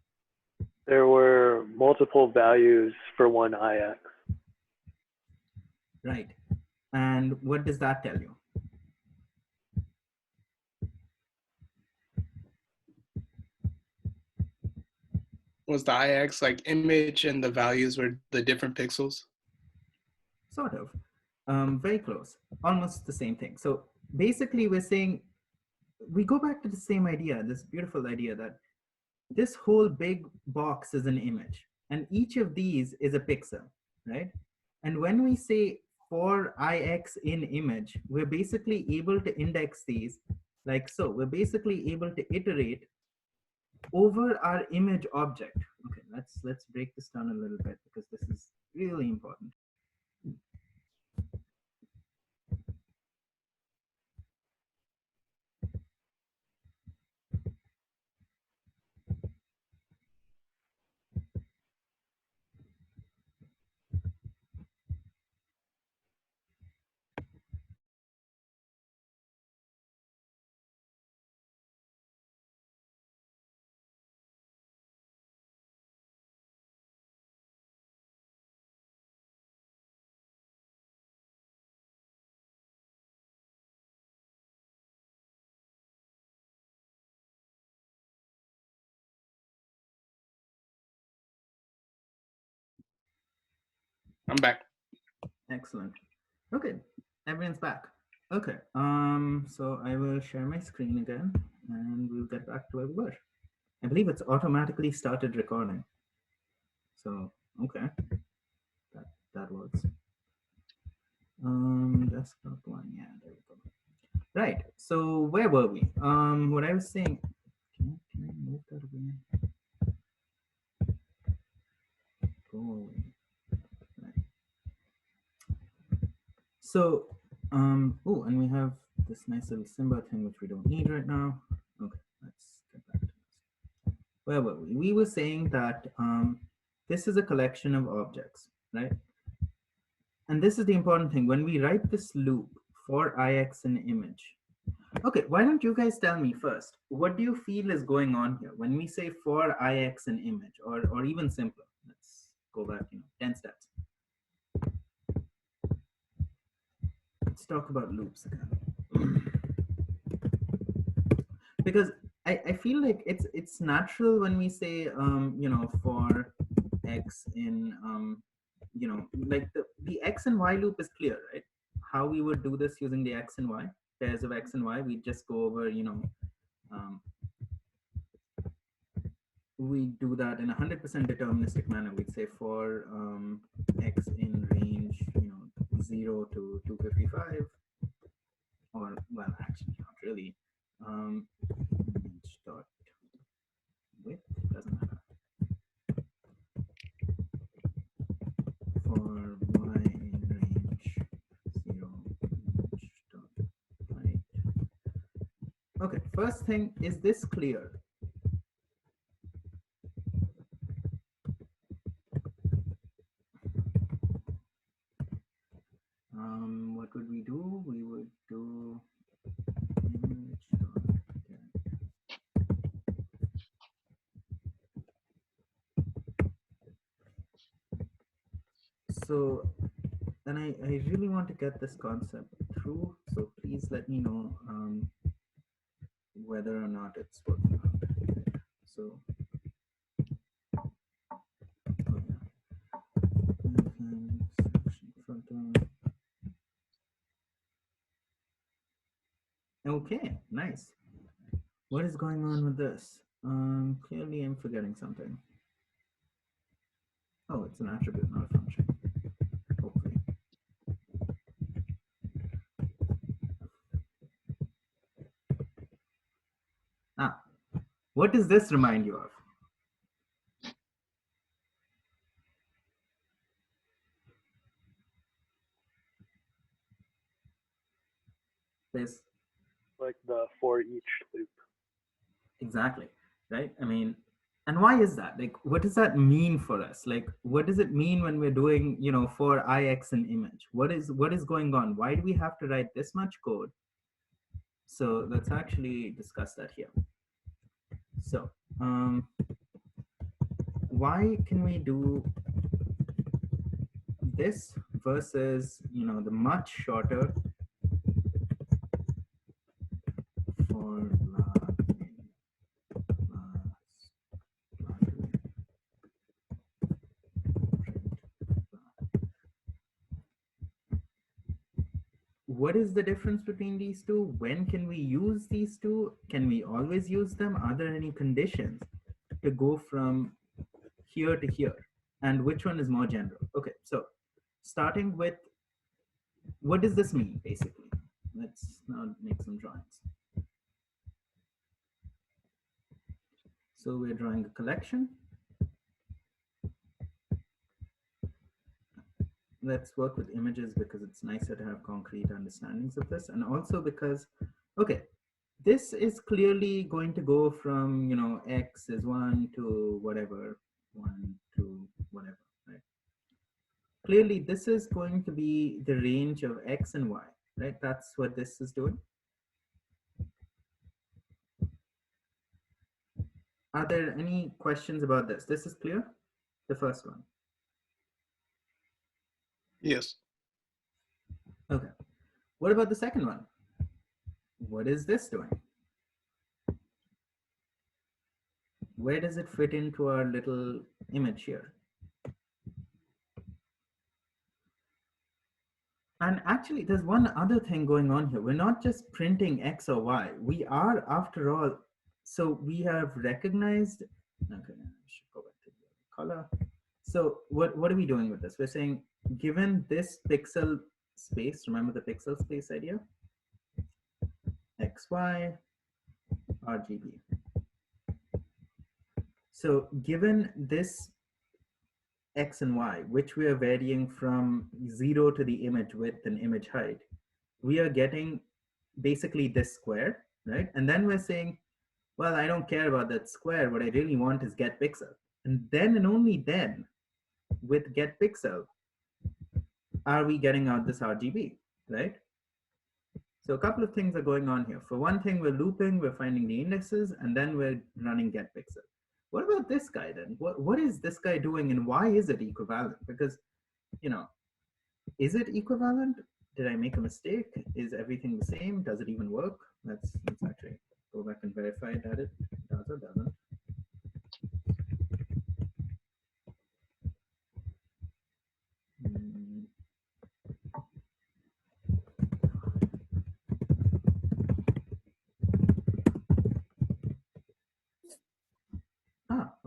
There were multiple values for one IX. Right. And what does that tell you? Was the IX like image and the values were the different pixels? Sort of. Very close. Almost the same thing. So basically we're saying, we go back to the same idea, this beautiful idea that this whole big box is an image, and each of these is a pixel, right? And when we say for IX in image, we're basically able to index these like so. We're basically able to iterate over our image object. Okay, let's break this down a little bit because this is really important. I'm back. Excellent. Okay, everyone's back. Okay, so I will share my screen again and we'll get back to where we were. I believe it's automatically started recording. So, okay, that works. Desktop one, yeah, there we go. Right, so where were we? What I was saying, can I move that away? Go away. Right. So, oh, and we have this nice little Simba thing, which we don't need right now. Okay, let's get back to this. Where were we? We were saying that this is a collection of objects, right? And this is the important thing. When we write this loop for ix in image, okay, why don't you guys tell me first, what do you feel is going on here when we say for ix in image, or even simpler? Let's go back, 10 steps. Let's talk about loops again. Because I feel like it's natural when we say for x in like the x and y loop is clear, right? How we would do this using the x and y pairs of x and y, we just go over, we do that in 100% deterministic manner. We'd say for x in range 0 to 255, or well, actually not really. Range dot width doesn't matter. For y in range 0, range dot height. Okay, first thing, is this clear? What would we do? We would do image dot get. So, and I really want to get this concept through, so please let me know whether or not it's working out. So, oh yeah. Okay, nice. What is going on with this? Clearly I'm forgetting something. Oh, it's an attribute, not a function. Hopefully. Ah, what does this remind you of? This, like the for each loop. exactly, right? I mean, and why is that? Like, what does that mean for us? Like, what does it mean when we're doing, for ix and image? What is going on? Why do we have to write this much code? So let's actually discuss that here. So, why can we do this versus, the much shorter for what is the difference between these two? When can we use these two? Can we always use them? Are there any conditions to go from here to here? And which one is more general? Okay, so starting with, what does this mean basically? Let's now make some drawings. So we're drawing a collection. Let's work with images because it's nicer to have concrete understandings of this. And also because, okay, this is clearly going to go from, x is 1 to whatever, 1 to whatever, right? Clearly, this is going to be the range of x and y, right? That's what this is doing. Are there any questions about this? This is clear? The first one. Yes. Okay. What about the second one? What is this doing? Where does it fit into our little image here? And actually, there's one other thing going on here. We're not just printing X or Y. We are, after all, so we have recognized, okay, I should go back to the color. So what are we doing with this? We're saying, given this pixel space, remember the pixel space idea? XY, RGB. So given this X and Y, which we are varying from 0 to the image width and image height, we are getting basically this square, right? And then we're saying, well, I don't care about that square. What I really want is get pixel. And then and only then, with get pixel, are we getting out this RGB, right? So a couple of things are going on here. For one thing, we're looping, we're finding the indexes, and then we're running get pixel. What about this guy then? What is this guy doing, and why is it equivalent? Because, you know, is it equivalent? Did I make a mistake? Is everything the same? Does it even work? Let's actually go back and verify that it does or doesn't.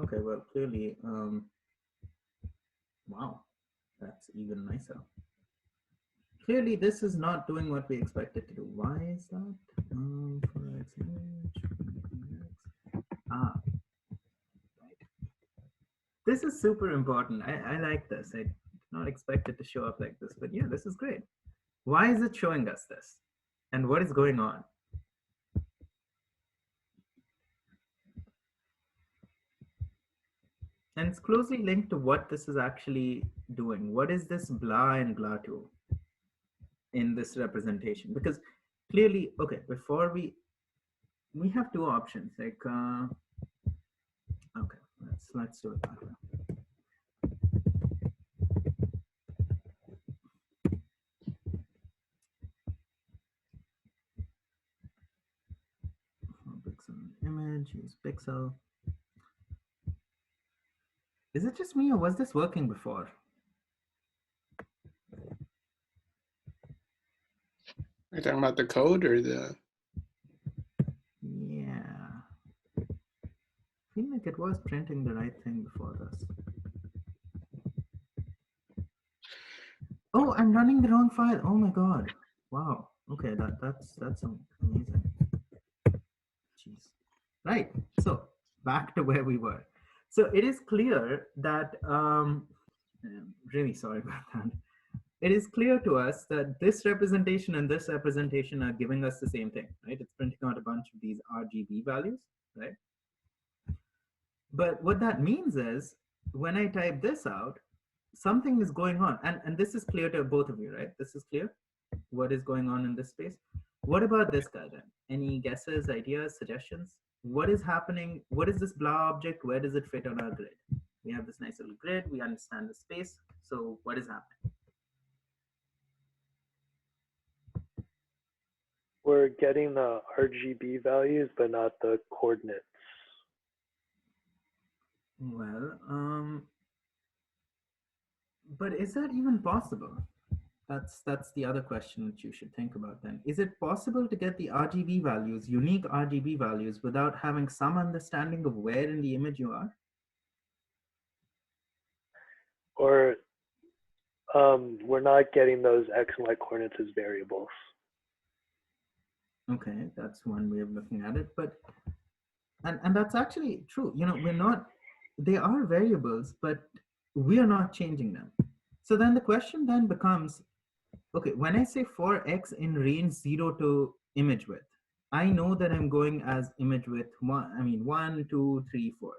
Okay, well, clearly, wow, that's even nicer. Clearly, this is not doing what we expected to do. Why is that? For X image, right. This is super important. I like this. I did not expect it to show up like this, but yeah, this is great. Why is it showing us this? And what is going on? And it's closely linked to what this is actually doing. What is this blah and blah to in this representation? Because clearly, okay, before we have two options. Like, okay, let's do it that way. Pixel image, use pixel. Is it just me, or was this working before? Are you talking about the code or the? Yeah. I feel like it was printing the right thing before this. Oh, I'm running the wrong file. Oh my god. Wow. Okay, that's amazing. Jeez. Right. So back to where we were. So it is clear that I'm really sorry about that. It is clear to us that this representation and this representation are giving us the same thing, right? It's printing out a bunch of these RGB values, right? But what that means is when I type this out, something is going on. And this is clear to both of you, right? This is clear what is going on in this space. What about this guy then? Any guesses, ideas, suggestions? What is happening? What is this blah object? Where does it fit on our grid? We have this nice little grid. We understand the space. So what is happening? We're getting the RGB values, but not the coordinates. Well, but is that even possible? That's the other question that you should think about then. Is it possible to get the RGB values, unique RGB values, without having some understanding of where in the image you are? Or we're not getting those X and Y coordinates as variables. Okay, that's one way of looking at it. But and that's actually true. You know, we're not, they are variables, but we are not changing them. So then the question then becomes, okay, when I say for X in range 0 to image width, I know that I'm going as image width 1, 2, 3, 4.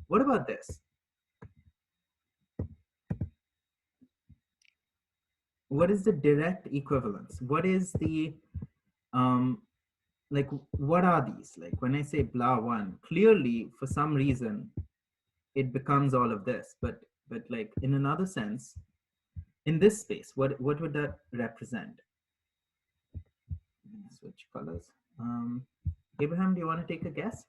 What about this? What is the direct equivalence? What is the, like, what are these? Like when I say blah 1, clearly for some reason, it becomes all of this, but like in another sense, in this space, what would that represent? Switch colors. Abraham, do you want to take a guess?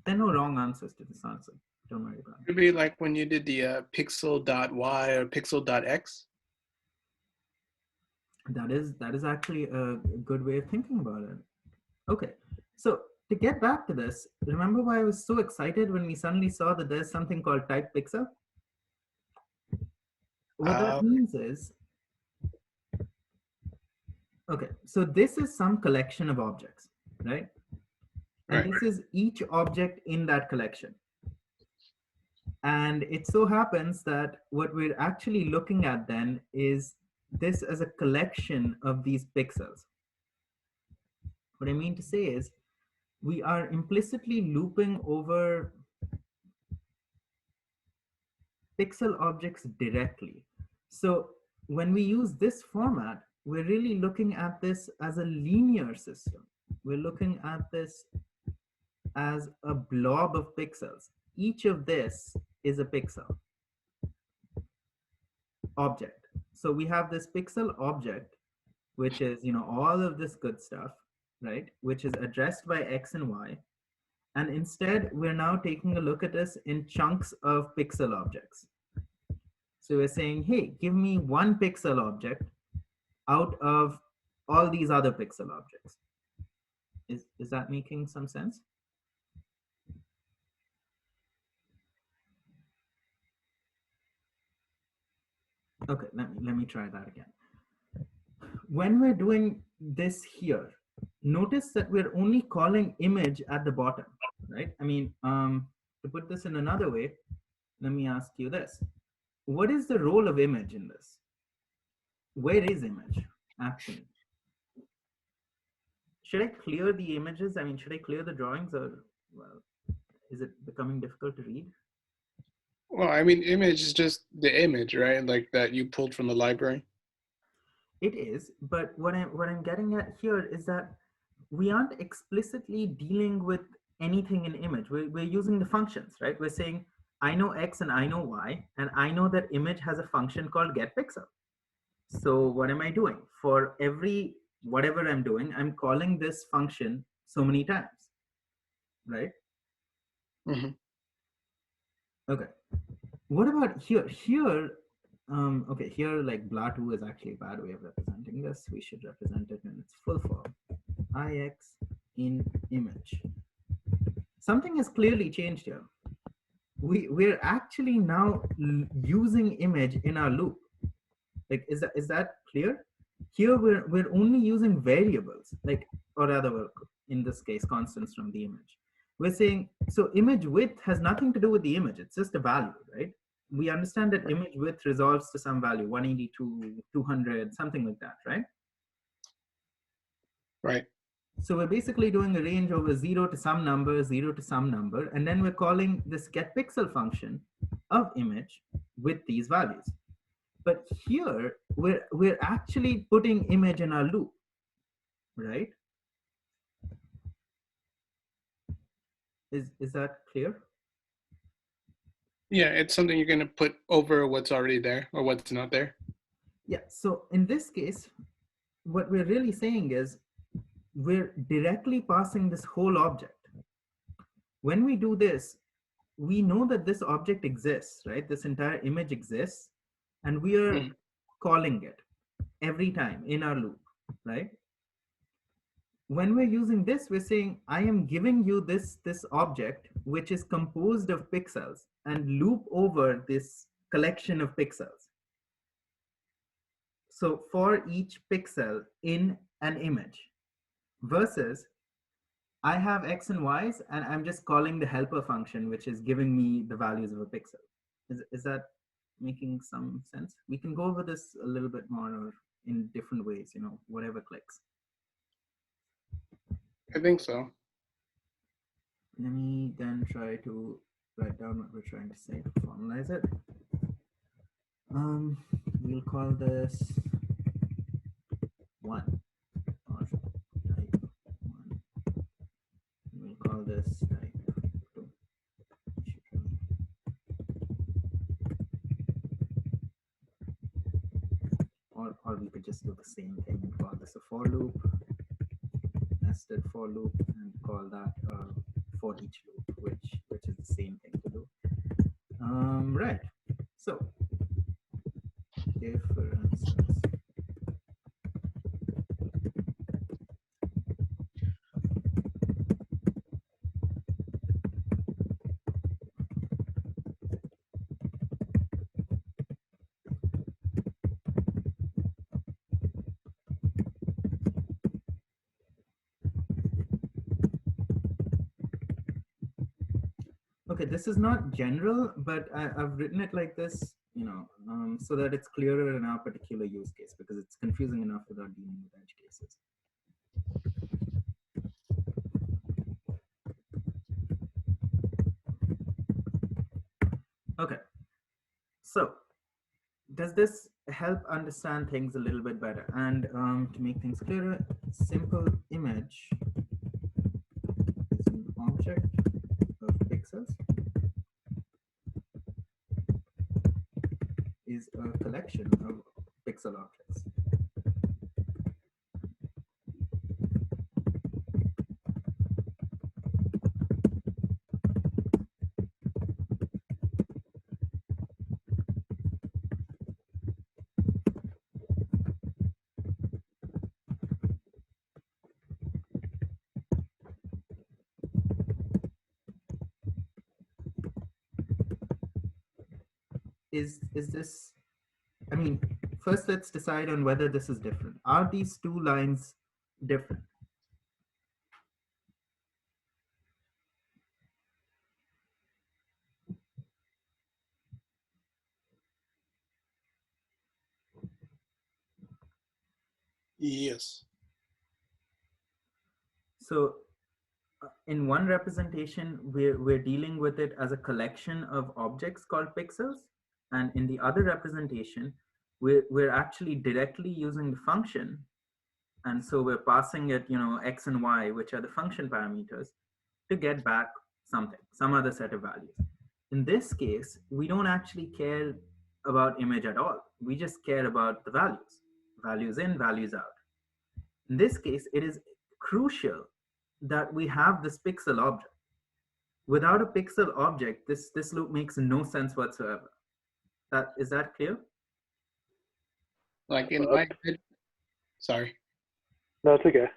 There are no wrong answers to this answer. Don't worry about it. Maybe like when you did the pixel.y or pixel.x. That is actually a good way of thinking about it. Okay, so to get back to this, remember why I was so excited when we suddenly saw that there's something called type pixel? What that Uh, means is, okay, so this is some collection of objects, right? And right. this is each object in that collection. And it so happens that what we're actually looking at then is this as a collection of these pixels. What I mean to say is we are implicitly looping over pixel objects directly. So when we use this format, we're really looking at this as a linear system. We're looking at this as a blob of pixels. Each of this is a pixel object. So we have this pixel object, which is, all of this good stuff, right? Which is addressed by X and Y. And instead, we're now taking a look at this in chunks of pixel objects. So we're saying, hey, give me one pixel object out of all these other pixel objects. Is that making some sense? Okay, let me try that again. When we're doing this here, notice that we're only calling image at the bottom, right? I mean, to put this in another way, let me ask you this. What is the role of image in this? Where is image actually? Should I clear the images? I mean, should I clear the drawings, or, well, is it becoming difficult to read? Well, I mean, image is just the image, right? Like that you pulled from the library. It is, but what I'm getting at here is that we aren't explicitly dealing with anything in image. We're using the functions, right? We're saying I know X and I know Y, and I know that image has a function called getPixel. So what am I doing? For every whatever I'm doing, I'm calling this function so many times, right? Mm-hmm. Okay. What about here? Okay, here like blah2 is actually a bad way of representing this. We should represent it in its full form. IX in image. Something has clearly changed here. We're actually now using image in our loop. Like, is that clear? Here we're only using variables, like, or rather, in this case, constants from the image. We're saying, so image width has nothing to do with the image. It's just a value, right? We understand that image width resolves to some value, 182, 200, something like that, right? Right. So we're basically doing a range over 0 to some number, 0 to some number, and then we're calling this getPixel function of image with these values. But here, we're actually putting image in our loop, right? Is that clear? Yeah, it's something you're gonna put over what's already there or what's not there. Yeah, so in this case, what we're really saying is we're directly passing this whole object. When we do this, we know that this object exists, right? This entire image exists, and we are Mm-hmm. calling it every time in our loop, right? When we're using this, we're saying, I am giving you this object, which is composed of pixels, and loop over this collection of pixels. So for each pixel in an image, versus I have X and Y's, and I'm just calling the helper function, which is giving me the values of a pixel. Is that making some sense? We can go over this a little bit more, or in different ways, whatever clicks. I think so. Let me then try to write down what we're trying to say, formalize it. We'll call this 1, or type 1. We'll call this type 2. Or we could just do the same thing and call this a for loop, nested for loop, and call that for each loop, which is the same thing to do. Right. So if, for instance, Okay, this is not general, but I've written it like this, so that it's clearer in our particular use case, because it's confusing enough without dealing with edge cases. Okay, so does this help understand things a little bit better? And to make things clearer, simple image is an object of pixels, is a collection of pixel objects. Is this, I mean, first let's decide on whether this is different. Are these two lines different? Yes. So in one representation, we're dealing with it as a collection of objects called pixels. And in the other representation, we're actually directly using the function. And so we're passing it, x and y, which are the function parameters, to get back something, some other set of values. In this case, we don't actually care about image at all. We just care about the values, values in, values out. In this case, it is crucial that we have this pixel object. Without a pixel object, this loop makes no sense whatsoever. Is that clear? Like in my head, sorry. No, it's okay.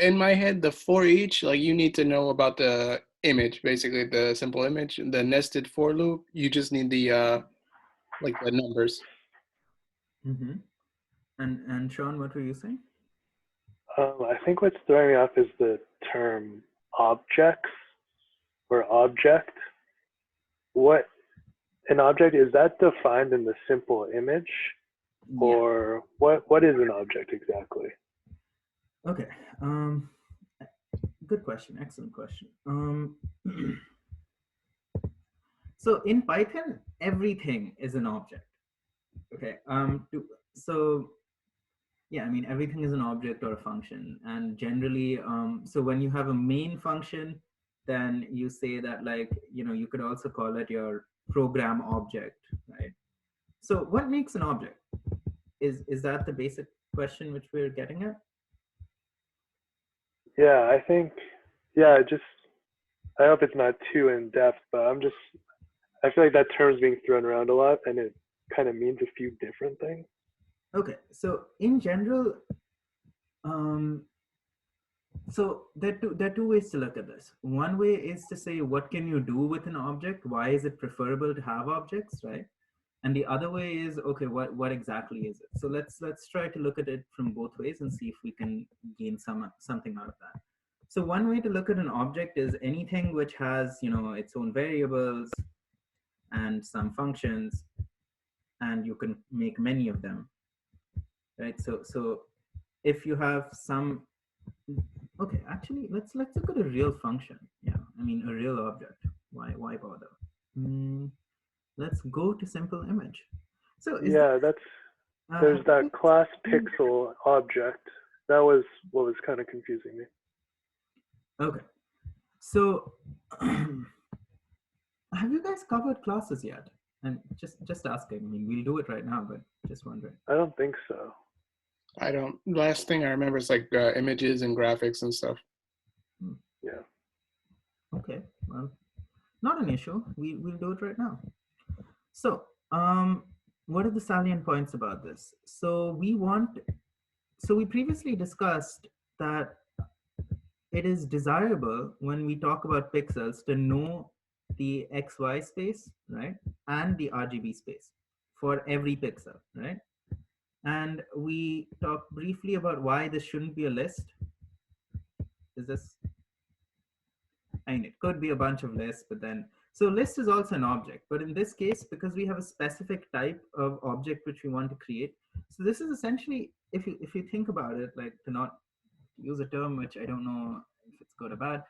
In my head, the for each, like you need to know about the image, basically the simple image. The nested for loop, you just need the like the numbers. Mm-hmm. And Sean, what were you saying? I think what's throwing me off is the term objects or object. What an object is that defined in the simple image, or what is an object exactly? Okay. Good question. Excellent question. So in Python, everything is an object. Okay. So yeah, I mean, everything is an object or a function. And generally, so when you have a main function, then you say that, like, you could also call it your program object, right? So what makes an object? Is that the basic question which we're getting at? Yeah, I think, I hope it's not too in depth, but I feel like that term is being thrown around a lot and it kind of means a few different things. Okay, so in general, so there are two ways to look at this. One way is to say, what can you do with an object? Why is it preferable to have objects, right? And the other way is, okay, what exactly is it? So let's try to look at it from both ways and see if we can gain something out of that. So one way to look at an object is anything which has, its own variables and some functions, and you can make many of them, right? So if you have some, okay, actually, let's look at a real function. Yeah, I mean a real object. Why bother? Let's go to simple image. So there's that class pixel object. That was what was kind of confusing me. Okay, so have you guys covered classes yet? And just asking. I mean, we'll do it right now, but just wondering. I don't think so. I don't. Last thing I remember is like images and graphics and stuff. Yeah. Okay, well, not an issue. We'll do it right now. So, what are the salient points about this? So we previously discussed that it is desirable when we talk about pixels to know the XY space, right? And the RGB space for every pixel, right? And we talked briefly about why this shouldn't be a list. I mean, it could be a bunch of lists, but then, so list is also an object, but in this case, because we have a specific type of object which we want to create, so this is essentially, if you think about it, like to not use a term which I don't know if it's good or bad,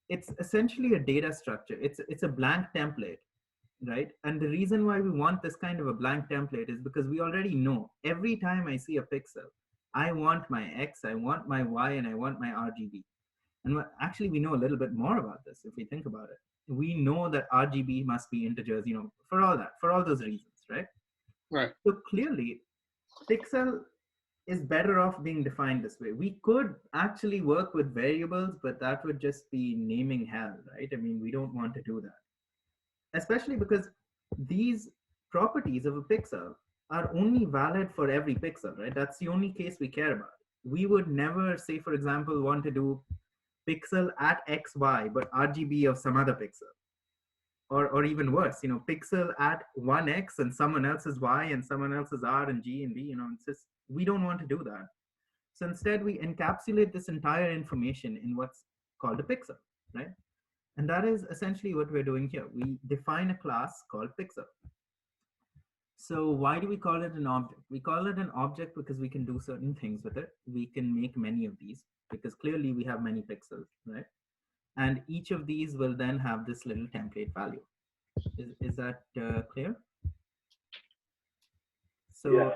it's essentially a data structure. It's a blank template, right? And the reason why we want this kind of a blank template is because we already know every time I see a pixel, I want my X, I want my Y, and I want my RGB. And actually, we know a little bit more about this if we think about it. We know that RGB must be integers, for all that, for all those reasons, right? Right. So clearly, pixel is better off being defined this way. We could actually work with variables, but that would just be naming hell, right? I mean, we don't want to do that, especially because these properties of a pixel are only valid for every pixel, right? That's the only case we care about. We would never say, for example, want to do pixel at XY, but RGB of some other pixel. Or even worse, pixel at 1X and someone else's Y and someone else's R and G and B, it's just, we don't want to do that. So instead we encapsulate this entire information in what's called a pixel, right? And that is essentially what we're doing here. We define a class called pixel. So why do we call it an object? We call it an object because we can do certain things with it. We can make many of these because clearly we have many pixels, right? And each of these will then have this little template value. Is that clear? So Yeah,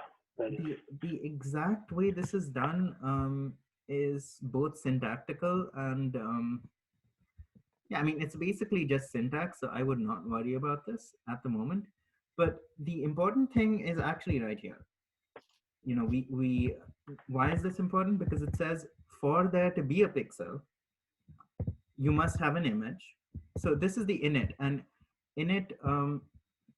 the exact way this is done is both syntactical and yeah, I mean, it's basically just syntax, so I would not worry about this at the moment. But the important thing is actually right here. Why is this important? Because it says for there to be a pixel, you must have an image. So this is the init, and init,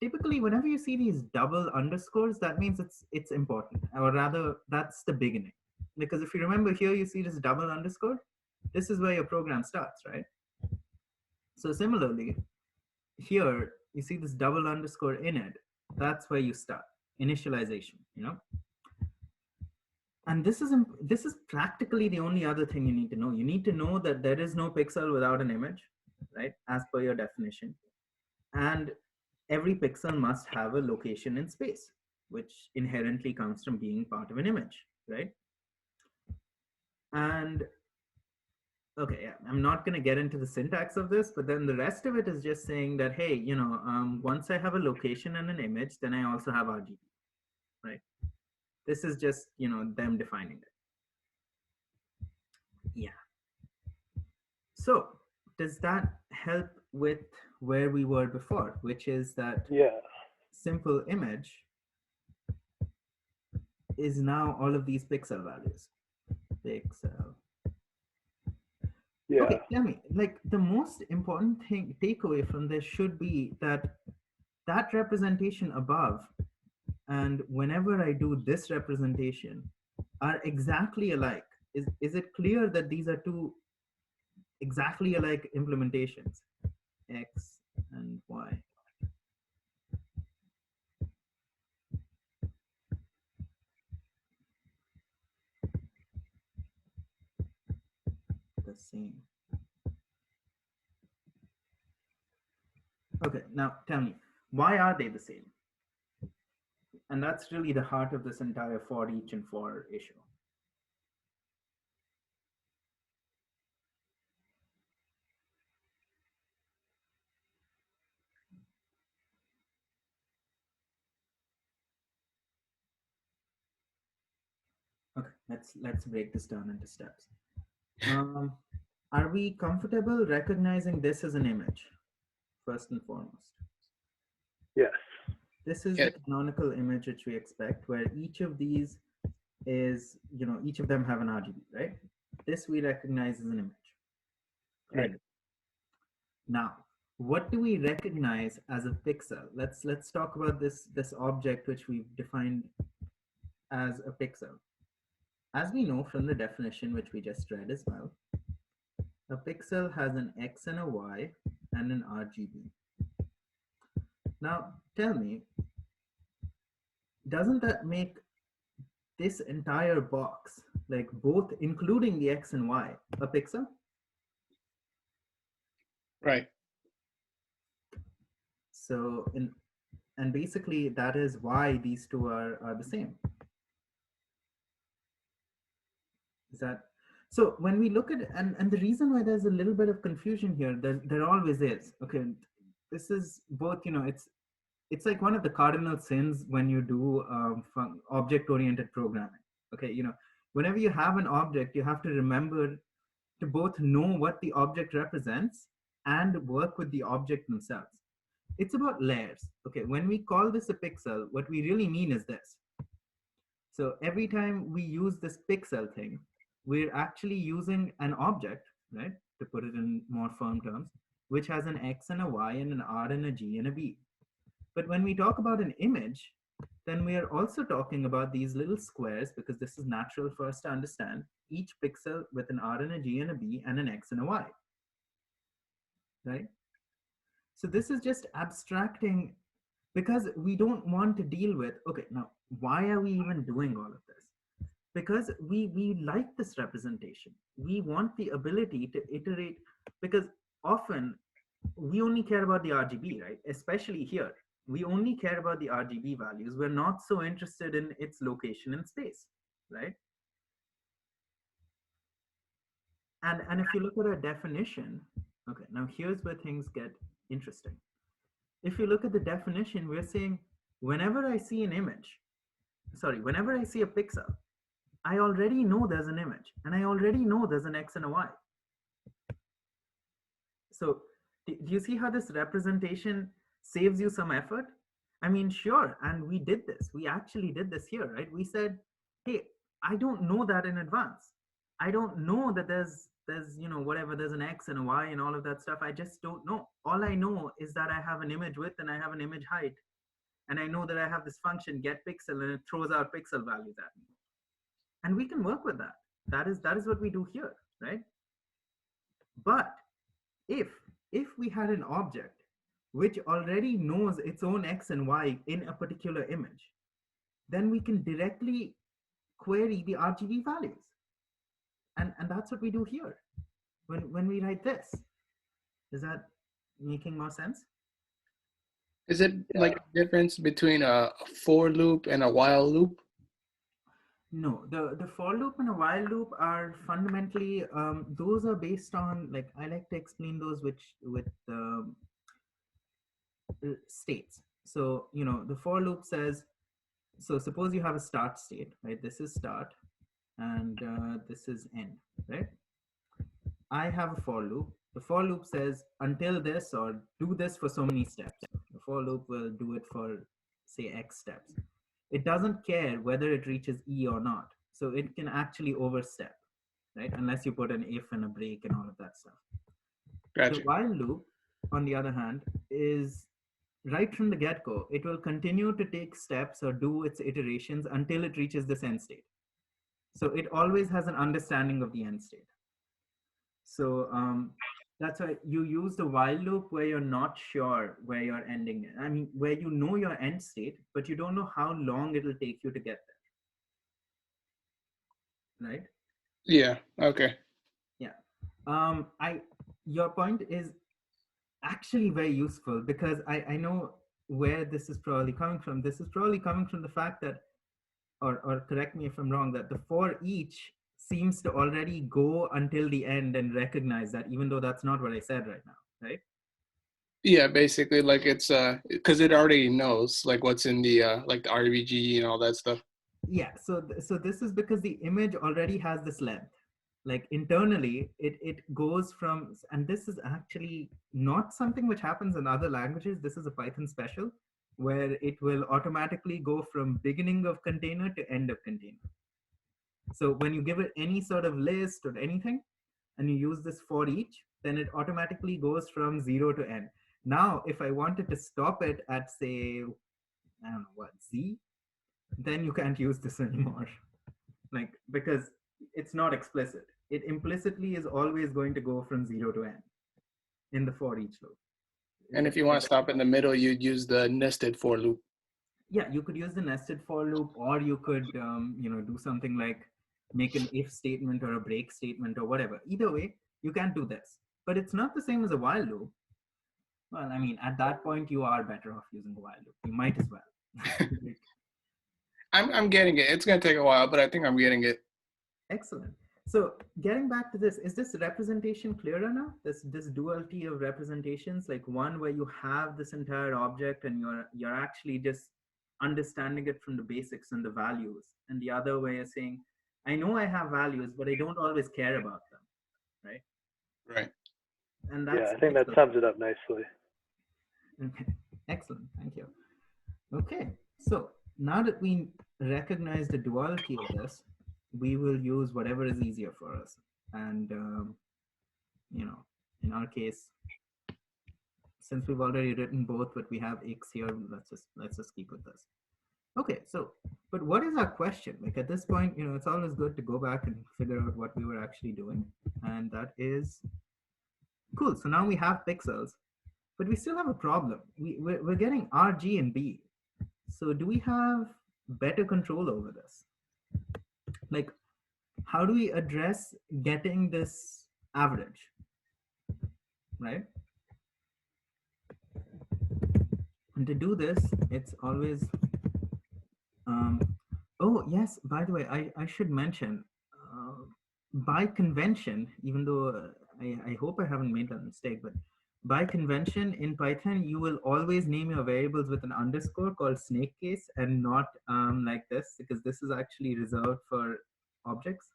typically whenever you see these double underscores, that means it's important, or rather that's the beginning. Because if you remember here, you see this double underscore, this is where your program starts, right? So similarly, here you see this double underscore init, that's where you start, initialization, And this is practically the only other thing you need to know. You need to know that there is no pixel without an image, right? As per your definition. And every pixel must have a location in space, which inherently comes from being part of an image, right? And okay, yeah, I'm not going to get into the syntax of this, but then the rest of it is just saying that, hey, once I have a location and an image, then I also have RGB, right? This is just, them defining it. Yeah. So does that help with where we were before, which is that simple image is now all of these pixel values. Pixel. Yeah. Okay, tell me, like the most important takeaway from this should be that representation above and whenever I do this representation are exactly alike. Is it clear that these are two exactly alike implementations, X and Y? The same. Okay, now tell me, why are they the same? And that's really the heart of this entire for each and for issue. Okay, let's break this down into steps. Are we comfortable recognizing this as an image, first and foremost? Yes. This is the canonical image which we expect, where each of these is, each of them have an RGB, right? This we recognize as an image. Great. Right. Now, what do we recognize as a pixel? Let's talk about this object which we've defined as a pixel. As we know from the definition which we just read as well, a pixel has an X and a Y and an RGB. Now, tell me, doesn't that make this entire box, like both including the X and Y, a pixel? Right. So, and basically that is why these two are the same. Is that so? When we look at and the reason why there's a little bit of confusion here, there always is. Okay, this is both. It's like one of the cardinal sins when you do object-oriented programming. Okay, whenever you have an object, you have to remember to both know what the object represents and work with the object themselves. It's about layers. Okay, when we call this a pixel, what we really mean is this. So every time we use this pixel thing, we're actually using an object, right? To put it in more firm terms, which has an X and a Y and an R and a G and a B. But when we talk about an image, then we are also talking about these little squares, because this is natural for us to understand, each pixel with an R and a G and a B and an X and a Y, right? So this is just abstracting, because we don't want to deal with, okay, now why are we even doing all of this? Because we like this representation. We want the ability to iterate, because often we only care about the RGB, right? Especially here, we only care about the RGB values. We're not so interested in its location in space, right? And if you look at a definition, okay, now here's where things get interesting. If you look at the definition, we're saying whenever I see an image, whenever I see a pixel, I already know there's an image, and I already know there's an X and a Y. So do you see how this representation saves you some effort? I mean, sure, and we did this. We actually did this here, right? We said, hey, I don't know that in advance. I don't know that there's whatever, there's an X and a Y and all of that stuff. I just don't know. All I know is that I have an image width and I have an image height. And I know that I have this function get pixel, and it throws out pixel values at me. And we can work with that. That is what we do here, right? But if we had an object which already knows its own X and Y in a particular image, then we can directly query the RGB values. And that's what we do here when we write this. Is that making more sense? Is it like a difference between a for loop and a while loop? No, the for loop and a while loop are fundamentally, those are based on, like, I like to explain those with states. So, the for loop says, so suppose you have a start state, right? This is start, and this is end, right? I have a for loop. The for loop says until this, or do this for so many steps. The for loop will do it for, say, X steps. It doesn't care whether it reaches E or not. So it can actually overstep, right? Unless you put an if and a break and all of that stuff. Gotcha. The while loop, on the other hand, is right from the get-go. It will continue to take steps or do its iterations until it reaches this end state. So it always has an understanding of the end state. So that's why you use the while loop where you're not sure where you're ending. I mean, where you know your end state, but you don't know how long it'll take you to get there, right? Yeah. Okay. Yeah. Your point is actually very useful, because I know where this is probably coming from. This is probably coming from the fact that, or correct me if I'm wrong, that the for each seems to already go until the end and recognize that, even though that's not what I said right now, right? Yeah, basically like it's because it already knows like what's in the like the RBG and all that stuff. Yeah, so this is because the image already has this length. Like internally, it goes from, and this is actually not something which happens in other languages. This is a Python special, where it will automatically go from beginning of container to end of container. So when you give it any sort of list or anything, and you use this for each, then it automatically goes from 0 to n. Now, if I wanted to stop it at, say, I don't know what, Z, then you can't use this anymore. Like, because it's not explicit. It implicitly is always going to go from 0 to n in the for each loop. And if you want to stop in the middle, you'd use the nested for loop. Yeah, you could use the nested for loop, or you could do something like make an if statement or a break statement or whatever. Either way, you can do this. but it's not the same as a while loop. Well, I mean, at that point, you are better off using a while loop. You might as well. I'm getting it. It's gonna take a while, but I think I'm getting it. Excellent. So getting back to this, is this representation clearer now? This duality of representations, like one where you have this entire object and you're actually just understanding it from the basics and the values, and the other way is saying, I know I have values, but I don't always care about them, right? Right. And that's Yeah, I think that sums it up nicely. Okay, excellent. Thank you. Okay, so now that we recognize the duality of this, we will use whatever is easier for us. And, you know, in our case, since we've already written both, but we have X here, let's just keep with this. Okay, so, but what is our question? Like at this point, you know, it's always good to go back and figure out what we were actually doing. And that is, cool, so now we have pixels, but we still have a problem. We're getting R, G, and B. So do we have better control over this? Like, how do we address getting this average, right? And to do this, it's always, oh yes, by the way, I should mention, by convention, even though I hope I haven't made that mistake, but by convention in Python, you will always name your variables with an underscore called snake case and not like this, because this is actually reserved for objects.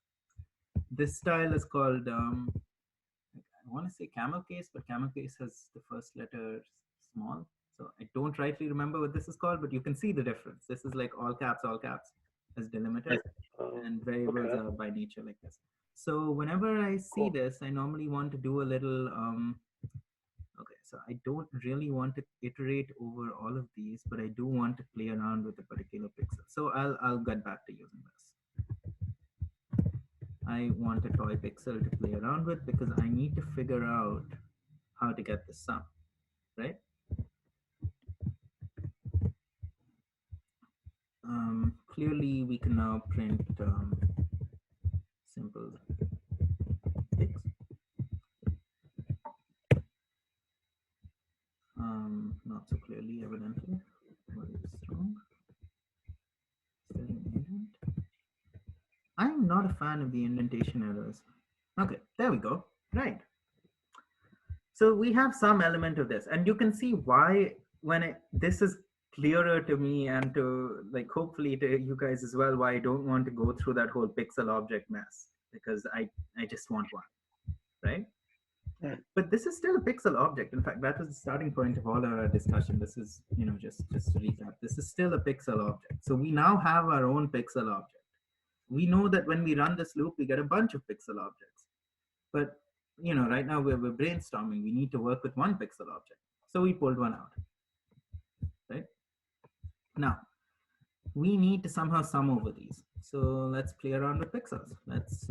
This style is called, I want to say camel case, but camel case has the first letter small. So I don't rightly remember what this is called, but you can see the difference. This is like all caps as delimiters, and variables are by nature like this. So whenever I see this, I normally want to do a little, okay, so I don't really want to iterate over all of these, but I do want to play around with a particular pixel. So I'll get back to using this. I want a toy pixel to play around with because I need to figure out how to get the sum, right? Clearly, we can now print simple x. Not so clearly, evidently. What is wrong? I'm not a fan of the indentation errors. Okay, there we go. Right. So we have some element of this, and you can see why when this is clearer to me and to like hopefully to you guys as well, why I don't want to go through that whole pixel object mess, because I just want one, right? But this is still a pixel object. In fact, that was the starting point of all our discussion. This is, you know, just to recap, this is still a pixel object. So we now have our own pixel object. We know that when we run this loop, we get a bunch of pixel objects. But, you know, right now we're brainstorming. We need to work with one pixel object. So we pulled one out, right? Now, we need to somehow sum over these. So let's play around with pixels. Let's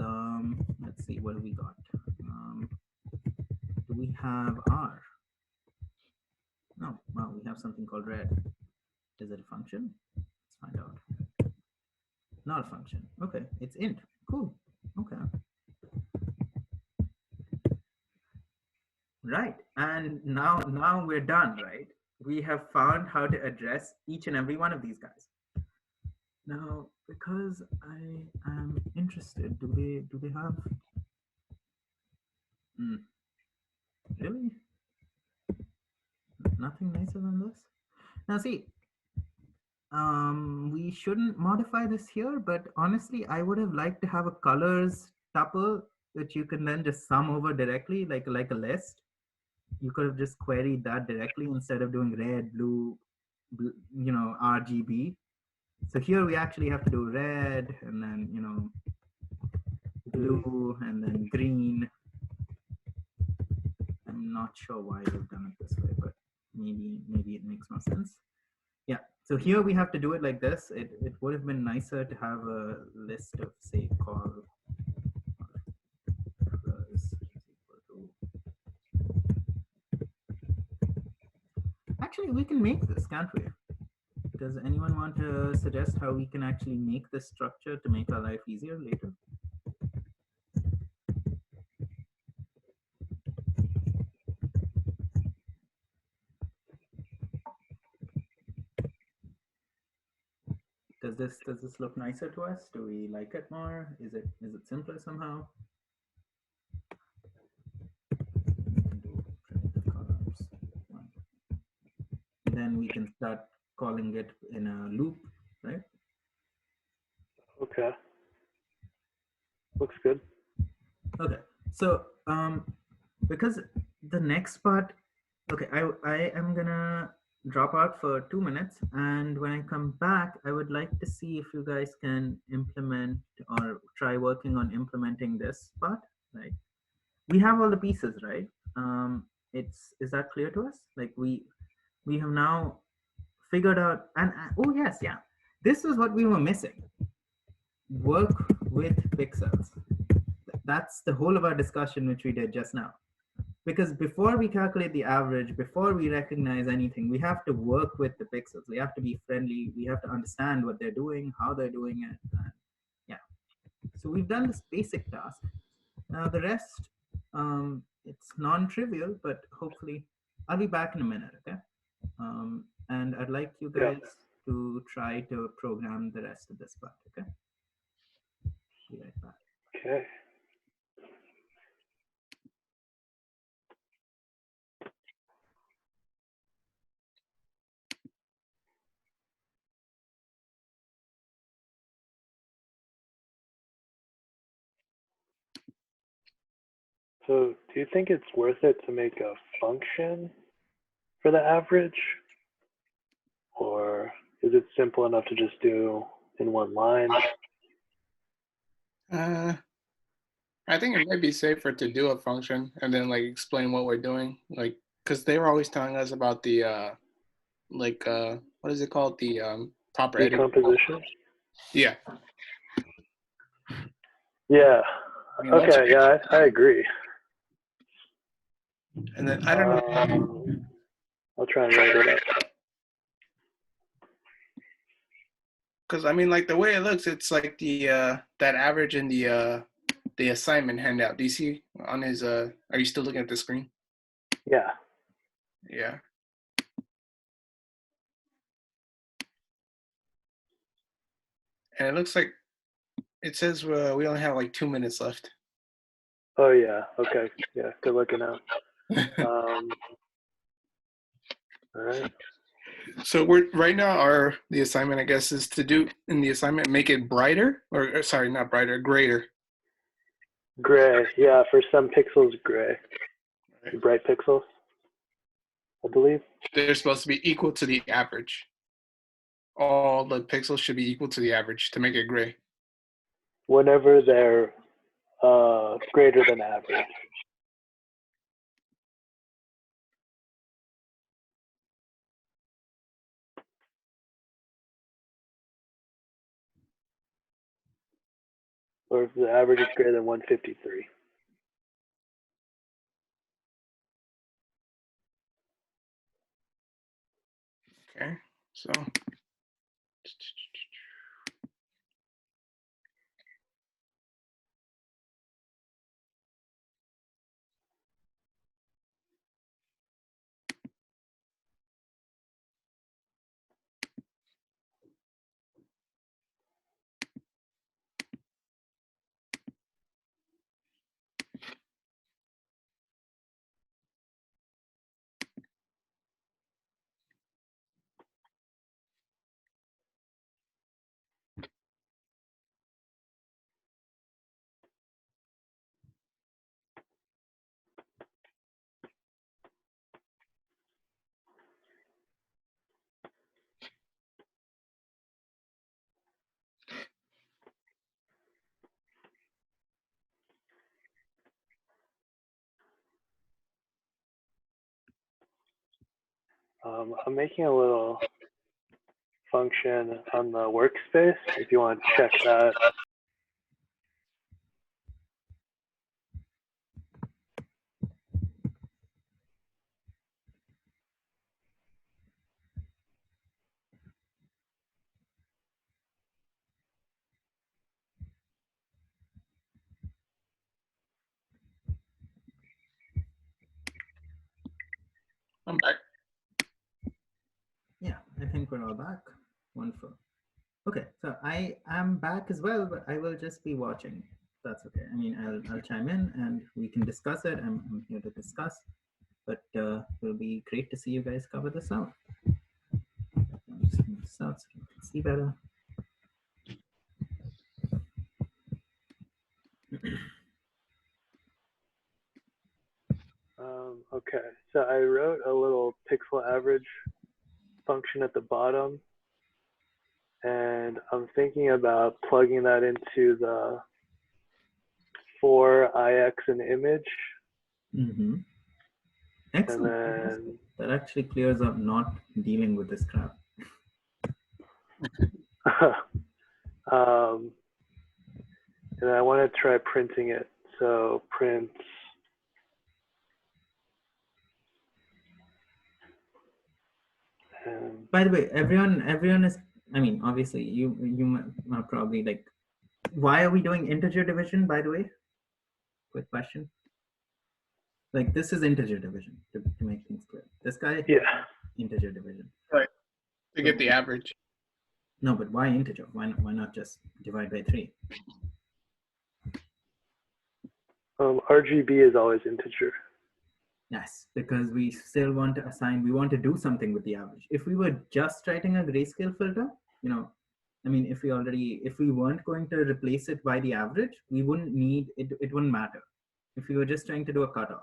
see, what do we got? Do we have R? No, well, we have something called red. Is it a function? Let's find out. Not a function. Okay, it's int. Cool. Okay. Right, and now we're done, right? We have found how to address each and every one of these guys. Now, because I am interested, do they have? Really? Nothing nicer than this? Now see, we shouldn't modify this here, but honestly, I would have liked to have a colors tuple that you can then just sum over directly, like a list. You could have just queried that directly instead of doing red, blue, you know, RGB. So here we actually have to do red and then, you know, blue and then green. I'm not sure why we've done it this way, but maybe it makes more sense. Yeah, so here we have to do it like this. It would have been nicer to have a list of, say, call colors equal to. Actually, we can make this, can't we? Does anyone want to suggest how we can actually make this structure to make our life easier later? Does this look nicer to us? Do we like it more? Is it simpler somehow? We can do primitive columns. Then we can start calling it in a loop, right? Okay. Looks good. Okay. So because the next part, okay, I am gonna drop out for 2 minutes, and when I come back, I would like to see if you guys can implement or try working on implementing this part, right? We have all the pieces, right? Is that clear to us? Like we have now figured out, and oh yes, yeah, this is what we were missing. Work with pixels. That's the whole of our discussion which we did just now. Because before we calculate the average, before we recognize anything, we have to work with the pixels. We have to be friendly. We have to understand what they're doing, how they're doing it. Yeah. So we've done this basic task. Now the rest, it's non-trivial, but hopefully I'll be back in a minute, okay? And I'd like you guys to try to program the rest of this part, okay? Be right back. Okay. So do you think it's worth it to make a function for the average? Or is it simple enough to just do in one line? I think it might be safer to do a function and then like explain what we're doing, like because they were always telling us about the what is it called, the proper editing. Decomposition? Yeah. Yeah. I mean, Okay. Yeah, I agree. And then I don't know. I'll try and write it up. Because I mean, like the way it looks, it's like the that average in the assignment handout. Do you see on his Are you still looking at the screen? Yeah. Yeah. And it looks like it says we only have like 2 minutes left. Oh yeah. Okay. Yeah. Good looking out. All right. So we're right now. The assignment, I guess, is to do in the assignment make it brighter, or sorry, not brighter, greater. Gray. Yeah. For some pixels, gray. Right. Bright pixels, I believe. They're supposed to be equal to the average. All the pixels should be equal to the average to make it gray. Whenever they're greater than average. Or if the average is greater than 153. Okay, so I'm making a little function on the workspace if you want to check that. I'm back. Yeah, I think we're all back. Wonderful. Okay, so I am back as well, but I will just be watching. That's okay. I mean, I'll chime in and we can discuss it. I'm here to discuss, but it'll be great to see you guys cover this out. I'm just move this out so you can see better. Okay, so I wrote a little pixel average function at the bottom, and I'm thinking about plugging that into the for ix an image. Mm-hmm. Excellent. And then that actually clears up not dealing with this crap. and I want to try printing it. So print. By the way, everyone is. I mean, obviously, you are probably like, why are we doing integer division? By the way, quick question. Like this is integer division to make things clear. This guy, Yeah. Integer division. Right. To get the average. No, but why integer? Why not just divide by 3? RGB is always integer. Yes, because we still want to assign, we want to do something with the average. If we were just writing a grayscale filter, you know, I mean, if we weren't going to replace it by the average, we wouldn't need, it wouldn't matter. If we were just trying to do a cutoff,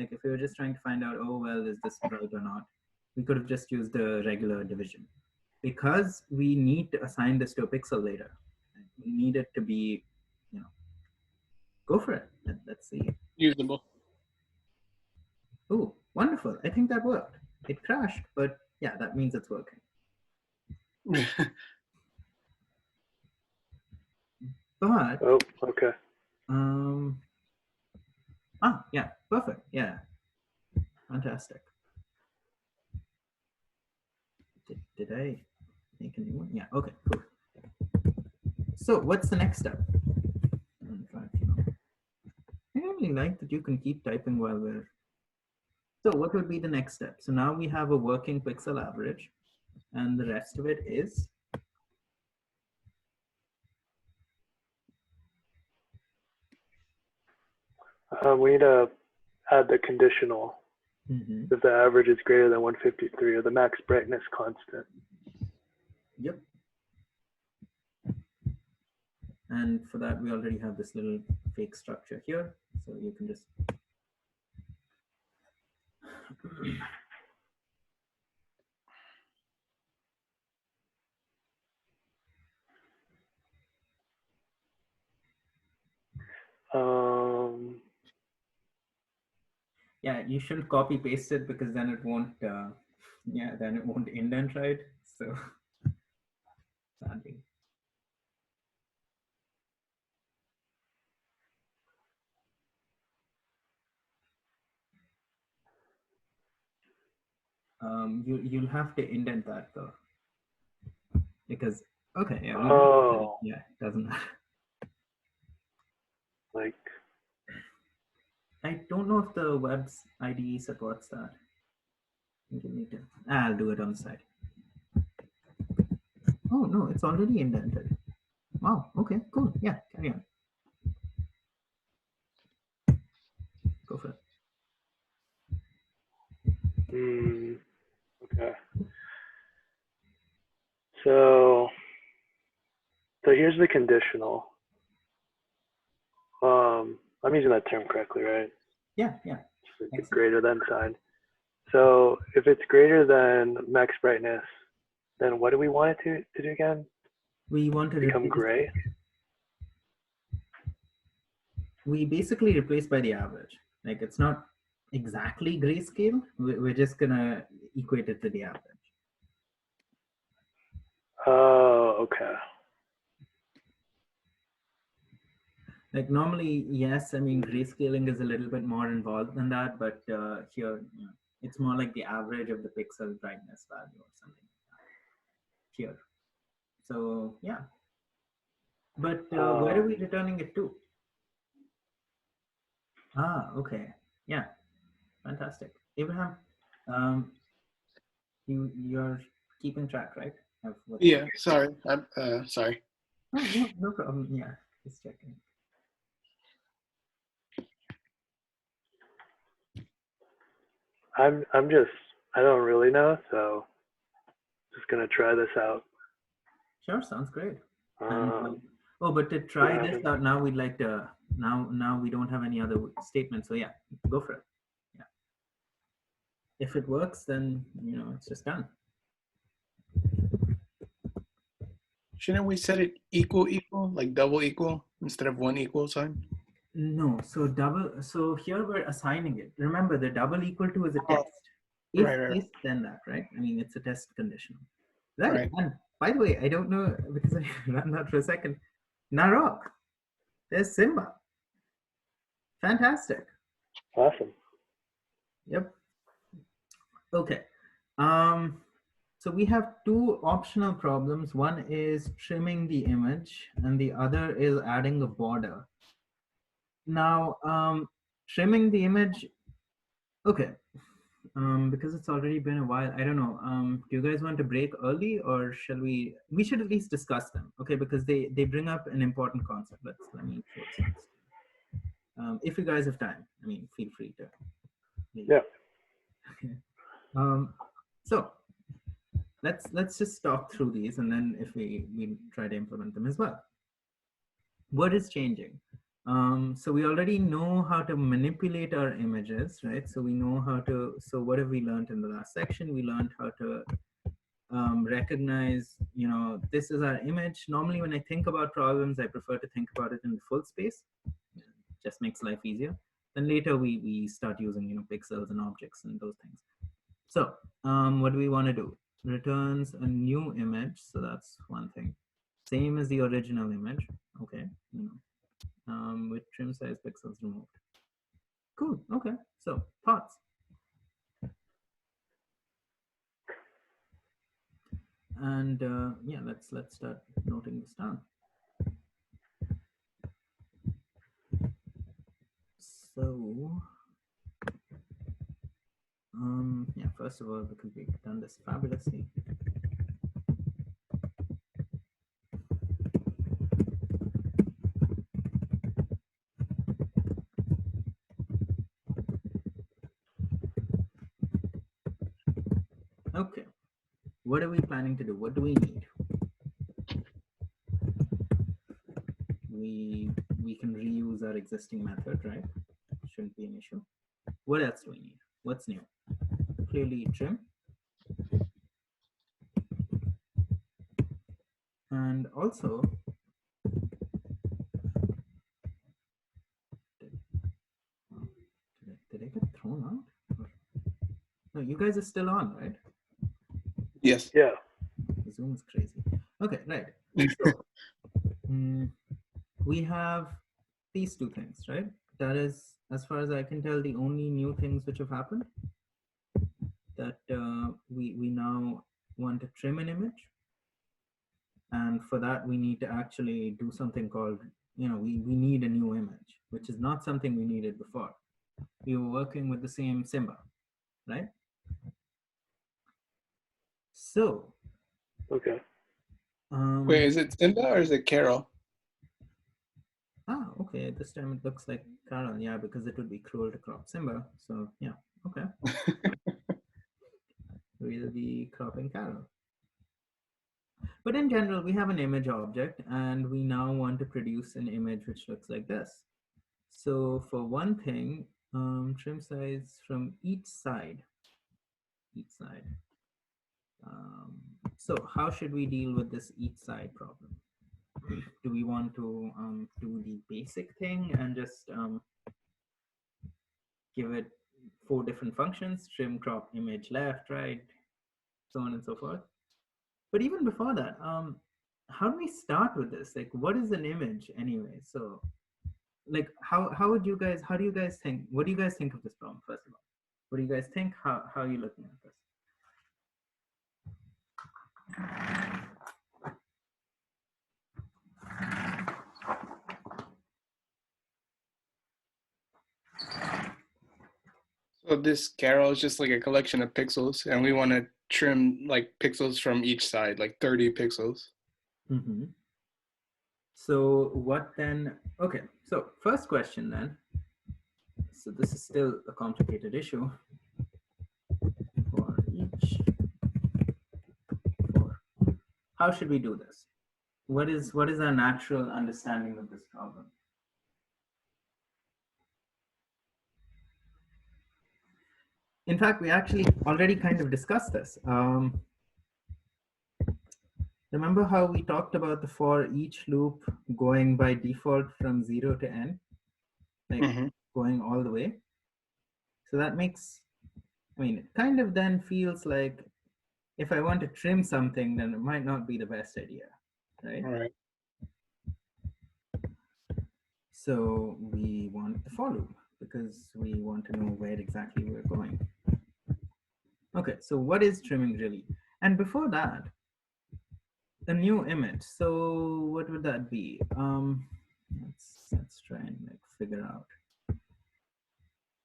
like if we were just trying to find out, oh, well, is this right or not? We could have just used the regular division. Because we need to assign this to a pixel later, we need it to be, you know, go for it. Let's see. Usable. Oh, wonderful. I think that worked. It crashed, but yeah, that means it's working. But oh, okay. Yeah, perfect. Yeah, fantastic. Did I make a new one? Yeah. Okay. Cool. So what's the next step? In fact, you know, I really like that you can keep typing while we're. So what would be the next step? So now we have a working pixel average, and the rest of it is. We need to add the conditional if the average is greater than 153 or the max brightness constant. Yep. And for that, we already have this little fake structure here. So you can just. Yeah, you shouldn't copy paste it because then it won't, then it won't indent right. So sadly. You'll have to indent that though, because okay, yeah, yeah, it doesn't matter. Like, I don't know if the web's IDE supports that. I'll do it on the side. Oh no, it's already indented. Wow. Okay. Cool. Yeah. Carry on. Go for it. okay. So here's the conditional. I'm using that term correctly, right? Yeah. Yeah. Like the greater than sign. So if it's greater than max brightness, then what do we want it to do again? We want to become gray. We basically replace by the average. Like it's not exactly grayscale. We're just gonna equate it to the average. Oh, okay. Like normally, yes, I mean grayscaling is a little bit more involved than that, but here it's more like the average of the pixel brightness value or something like that. Here. So yeah. But where are we returning it to? Ah, okay. Yeah. Fantastic. Abraham, you're keeping track, right? have what? Yeah, sorry. Sorry. Oh, no, no problem. Yeah, just checking. I'm just, I don't really know, so just gonna try this out. Sure, sounds great. And Um, oh, but to what try this happened? out now, we'd like to now we don't have any other statements. So yeah, go for it. Yeah, if it works, then it's just done. Shouldn't we set it equal, like double equal instead of one equal sign? No, so double. So here we're assigning it. Remember, the double equal to is a Oh, test. If right, this, then that, right? I mean, it's a test condition. Right. right. And by the way, I don't know because I ran that for a second. Narok, there's Simba. Fantastic. Awesome. Yep. Okay. Um, so we have two optional problems. One is trimming the image, and the other is adding a border. Now, trimming the image. Okay. Because it's already been a while, I don't know. Do you guys want to break early, or shall we? We should at least discuss them, okay? Because they bring up an important concept. Let me force this. If you guys have time, I mean, feel free to leave. Yeah. Okay. Um, so let's just talk through these, and then if we try to implement them as well. What is changing? So we already know how to manipulate our images, right? So we know how to. So what have we learned in the last section? We learned how to recognize, this is our image. Normally, when I think about problems, I prefer to think about it in the full space. It just makes life easier. Then later we start using, pixels and objects and those things. So what do we want to do? Returns a new image. So that's one thing. Same as the original image. Okay. With trim size pixels removed. Cool. Okay. So thoughts? And yeah, let's start noting this down. So yeah, first of all, because we've done this fabulously. Okay, what are we planning to do? What do we need? We can reuse our existing method, right? Shouldn't be an issue. What else do we need? What's new? Clearly trim. And also, did I get thrown out? No, you guys are still on, right? Yes. Yeah. Zoom is crazy. Okay, right. So, we have these two things, right? That is, as far as I can tell, the only new things which have happened. That we now want to trim an image, and for that we need to actually do something called, we need a new image, which is not something we needed before. We were working with the same Simba, right? So Okay. Wait, is it Simba or is it Carol? Okay, this time it looks like Carol. Yeah, because it would be cruel to crop Simba. So yeah, okay. We'll be cropping Carol. But in general, we have an image object, and we now want to produce an image which looks like this. So for one thing, trim size from each side. So how should we deal with this each side problem? Do we want to do the basic thing and just give it 4 different functions: trim, crop, image, left, right, so on and so forth? But even before that, how do we start with this? Like, what is an image anyway? So like, how do you guys think? What do you guys think of this problem, first of all? What do you guys think? How are you looking at this? So this Carol is just like a collection of pixels, and we want to trim like pixels from each side, like 30 pixels. Mm-hmm. So what then? Okay, so first question then. So this is still a complicated issue. For each for. How should we do this? What is our natural understanding of this problem? In fact, we actually already kind of discussed this. Remember how we talked about the for each loop going by default from 0 to n, like going all the way? So that makes, I mean, it kind of then feels like if I want to trim something, then it might not be the best idea, right? Right. So we want the for loop because we want to know where exactly we're going. Okay, so what is trimming really? And before that, a new image. So what would that be? Let's try and like figure out.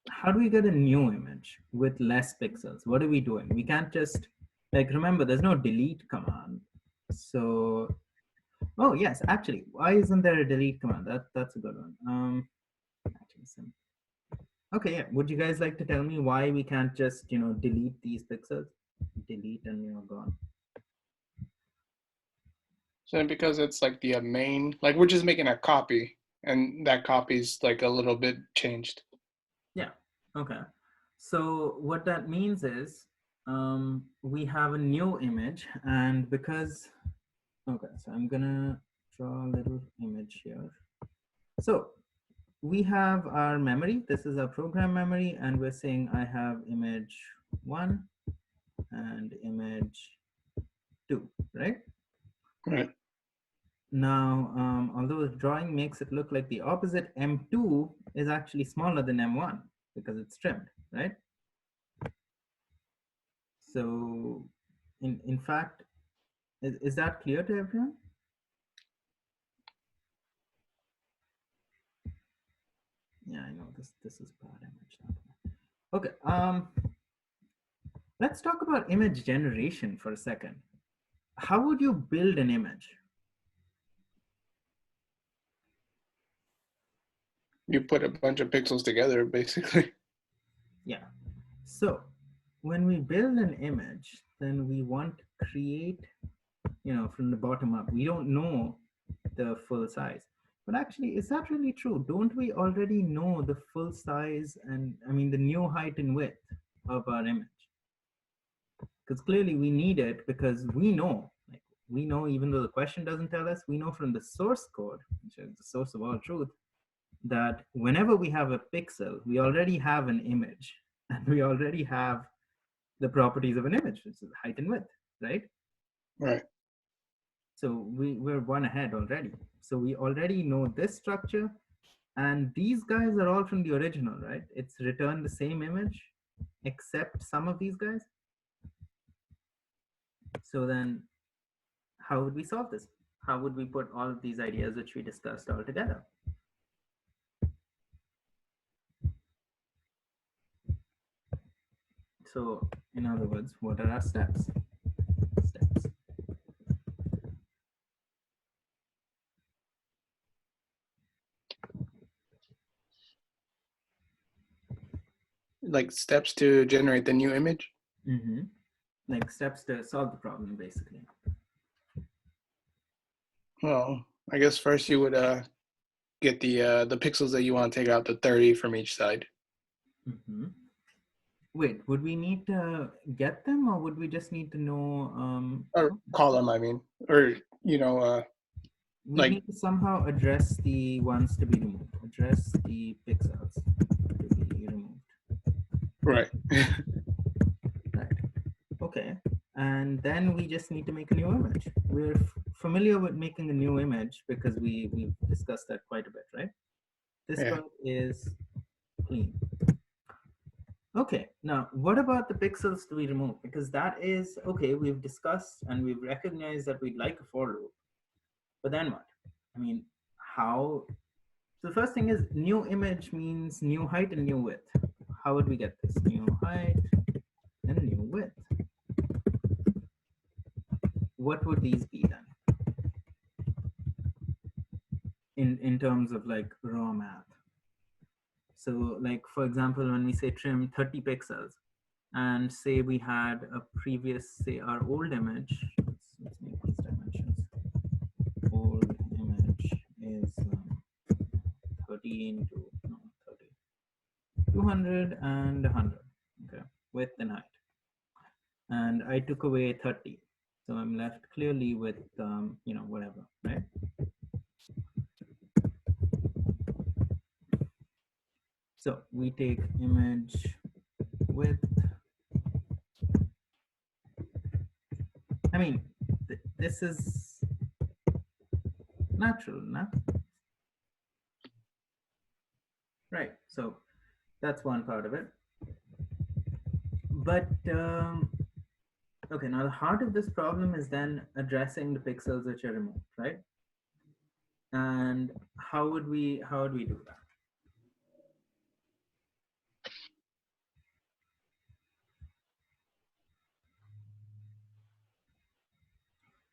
How do we get a new image with less pixels? What are we doing? We can't just like remember there's no delete command. So oh yes, actually, why isn't there a delete command? That's a good one. Actually, okay, yeah. Would you guys like to tell me why we can't just delete these pixels? Delete and gone. So because it's like the main, like we're just making a copy, and that copy's like a little bit changed. Yeah. Okay. So what that means is we have a new image, and because okay, so I'm gonna draw a little image here. So we have our memory. This is our program memory, and we're saying I have image 1 and image 2, right? Right. Now, although the drawing makes it look like the opposite, M2 is actually smaller than M1 because it's trimmed, right? So, in fact, is that clear to everyone? Yeah, I know this is bad image. Okay, let's talk about image generation for a second. How would you build an image? You put a bunch of pixels together, basically. Yeah. So when we build an image, then we want to create, from the bottom up. We don't know the full size. But actually, is that really true? Don't we already know the full size and, I mean, the new height and width of our image? Because clearly we need it because we know, even though the question doesn't tell us, we know from the source code, which is the source of all truth, that whenever we have a pixel, we already have an image and we already have the properties of an image, which is height and width, right? Right. So we're one ahead already. So we already know this structure, and these guys are all from the original, right? It's returned the same image, except some of these guys. So then how would we solve this? How would we put all of these ideas which we discussed all together? So in other words, what are our steps? Steps. Like steps to generate the new image. Mm-hmm. Like steps to solve the problem, basically. Well, I guess first you would get the pixels that you want to take out, the 30 from each side. Mm-hmm. Wait, would we need to get them, or would we just need to know? Or column, I mean, or we like need to somehow address the ones to be removed. Address the pixels to be removed. right. Right. Okay. And then we just need to make a new image. We're familiar with making a new image because we've discussed that quite a bit, right? This Yeah. part is clean. Okay, now what about the pixels to be removed? Because that is, okay, we've discussed and we've recognized that we'd like a for loop. But then what? I mean, how? So the first thing is new image means new height and new width. How would we get this? New height and new width. what would these be then? In terms of like raw math. So like, for example, when we say trim 30 pixels and say we had a previous, say our old image, let's make these dimensions. Old image is 30 into, no, 30, 200 and 100, okay, width and height. And I took away 30. So I'm left clearly with, you know, whatever, right? So we take image width. I mean, this is natural, no? Right, so that's one part of it. But, okay, now the heart of this problem is then addressing the pixels which are removed, right? And how would we do that?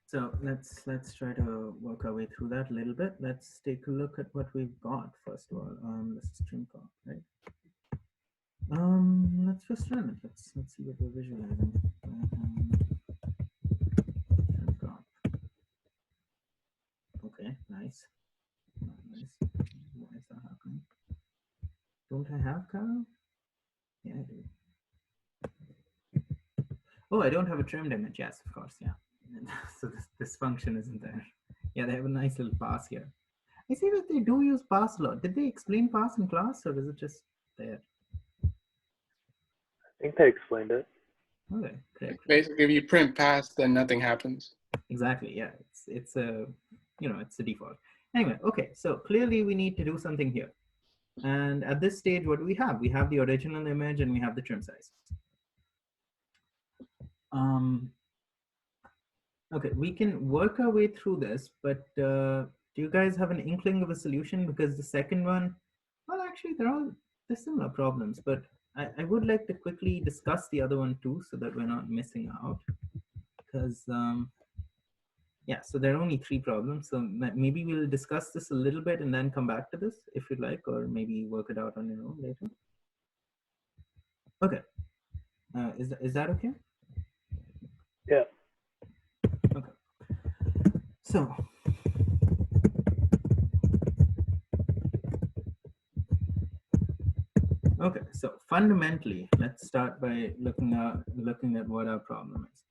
So let's try to work our way through that a little bit. Let's take a look at what we've got first of all. This is trim comp, right? Let's just run it. Let's see what we're visualizing. Trim comp. Okay, nice. Nice. Why is that happening? Don't I have Carol? Yeah, I do. Oh, I don't have a trimmed image. Yes, of course. Yeah. So this function isn't there. Yeah, they have a nice little pass here. I see that they do use pass a lot. Did they explain pass in class, or is it just there? I think they explained it. Okay, great. Basically, if you print pass, then nothing happens. Exactly. Yeah, it's a, you know, it's the default. Anyway, okay. So clearly we need to do something here. And at this stage, what do we have? We have the original image and we have the trim size. Okay, we can work our way through this, but do you guys have an inkling of a solution? Because the second one, well, actually, they're similar problems, but I would like to quickly discuss the other one too, so that we're not missing out. Because yeah, so there are only 3 problems. So maybe we'll discuss this a little bit and then come back to this if you'd like, or maybe work it out on your own later. Okay, is that okay? Yeah. Okay. So okay, so fundamentally, let's start by looking at what our problem is.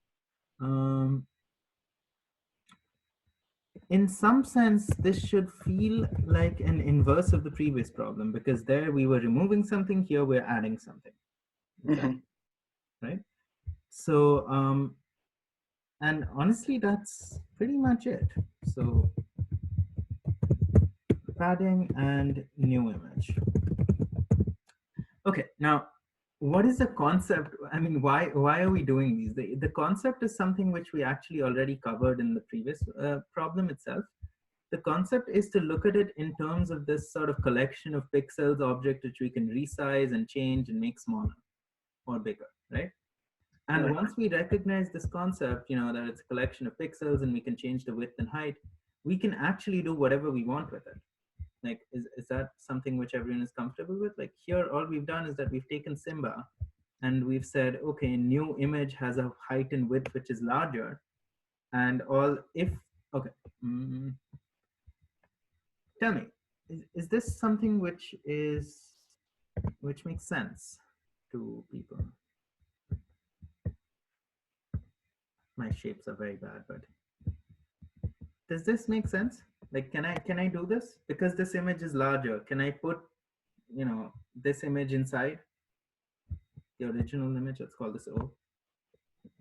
In some sense, this should feel like an inverse of the previous problem, because there we were removing something, here we're adding something. Exactly. Right? So, and honestly, that's pretty much it. So, padding and new image. Okay, now, what is the concept? I mean, why are we doing these? The concept is something which we actually already covered in the previous problem itself. The concept is to look at it in terms of this sort of collection of pixels object which we can resize and change and make smaller or bigger, right? And Right. once we recognize this concept, you know, that it's a collection of pixels and we can change the width and height, we can actually do whatever we want with it. Like, is that something which everyone is comfortable with? Like here, all we've done is that we've taken Simba and we've said, okay, new image has a height and width which is larger. And all if, okay, tell me, is this something which makes sense to people? My shapes are very bad, but does this make sense? Like, can I do this? Because this image is larger, can I put, you know, this image inside the original image? Let's call this O.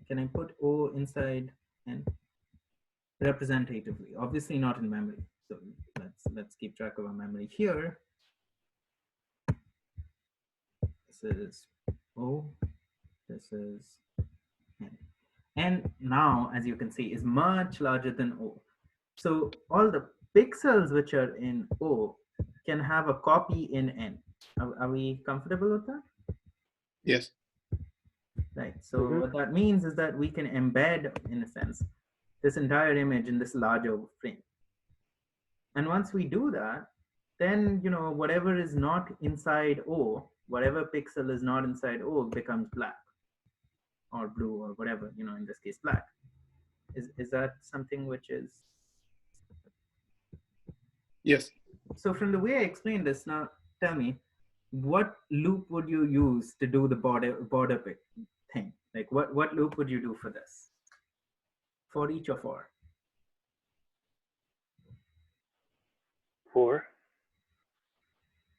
Can I put O inside N representatively? Obviously not in memory. So let's keep track of our memory here. This is O, this is N. And now, as you can see, is much larger than O. So all the pixels which are in O can have a copy in N. Are we comfortable with that? Yes. Right. So what that means is that we can embed, in a sense, this entire image in this larger frame. And once we do that, then whatever is not inside O, whatever pixel is not inside O becomes black or blue or whatever, in this case black. Is that something which is? Yes. So from the way I explained this, now tell me, what loop would you use to do the border pick thing? Like what loop would you do for this? For each or for? For?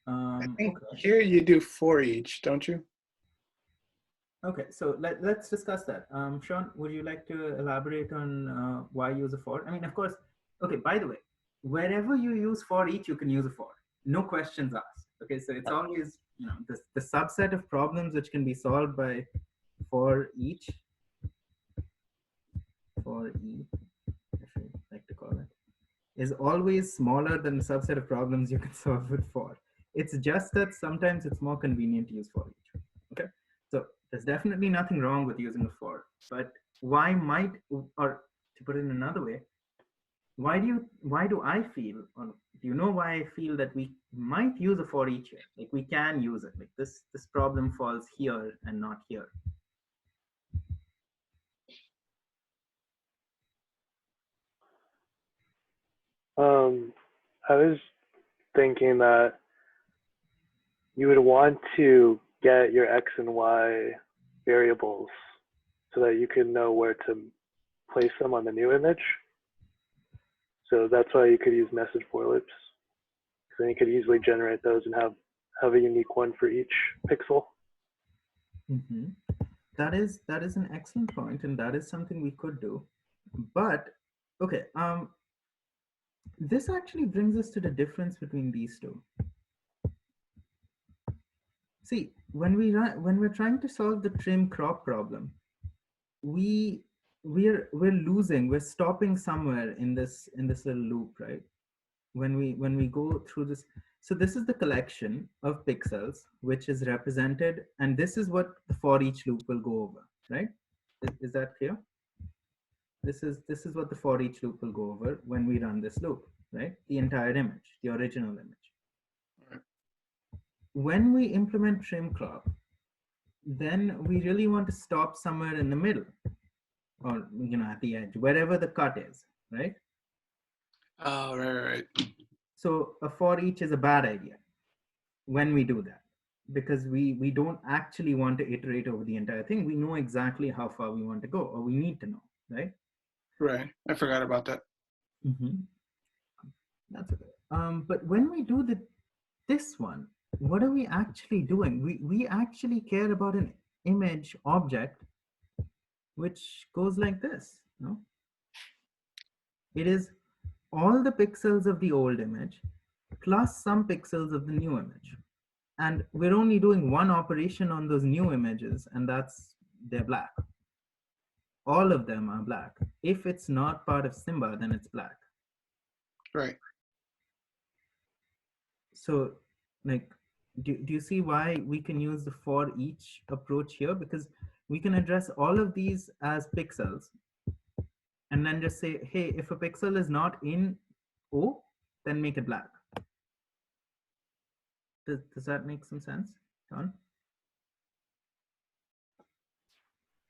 I think Okay. here you do for each, don't you? Okay, so let's discuss that. Sean, would you like to elaborate on why use a for? I mean, of course, okay, by the way, wherever you use for each, you can use a for. No questions asked. Okay, so it's always, the subset of problems which can be solved by for each, for E, if I like to call it, is always smaller than the subset of problems you can solve with for. It's just that sometimes it's more convenient to use for each. Okay, so there's definitely nothing wrong with using a for, but why might, or to put it in another way, why do I feel, or do you know why I feel that we might use a for each here? Like we can use it. Like this problem falls here and not here. I was thinking that you would want to get your X and Y variables so that you can know where to place them on the new image. So that's why you could use message for loops. Because then you could easily generate those and have a unique one for each pixel. Mm-hmm. That is an excellent point, and that is something we could do. But okay, this actually brings us to the difference between these two. See, when we're trying to solve the trim crop problem, we're we're stopping somewhere in this little loop, right? When we go through this, so this is the collection of pixels which is represented, and this is what the for each loop will go over, right? Is that clear? This is what the for each loop will go over when we run this loop, right? The entire image, the original image. When we implement trim crop, then we really want to stop somewhere in the middle, or at the edge, wherever the cut is, right? Oh, right. So a for each is a bad idea when we do that, because we don't actually want to iterate over the entire thing. We know exactly how far we want to go, or we need to know, right? Right. I forgot about that. Mm-hmm. That's okay. But when we do this one, what are we actually doing? We actually care about an image object which goes like this. No, it is all the pixels of the old image plus some pixels of the new image, and we're only doing one operation on those new images, and that's they're black. All of them are black. If it's not part of Simba, then it's black. Right. So, like, do you see why we can use the for each approach here? Because we can address all of these as pixels and then just say, hey, if a pixel is not in O, then make it black. Does that make some sense, John?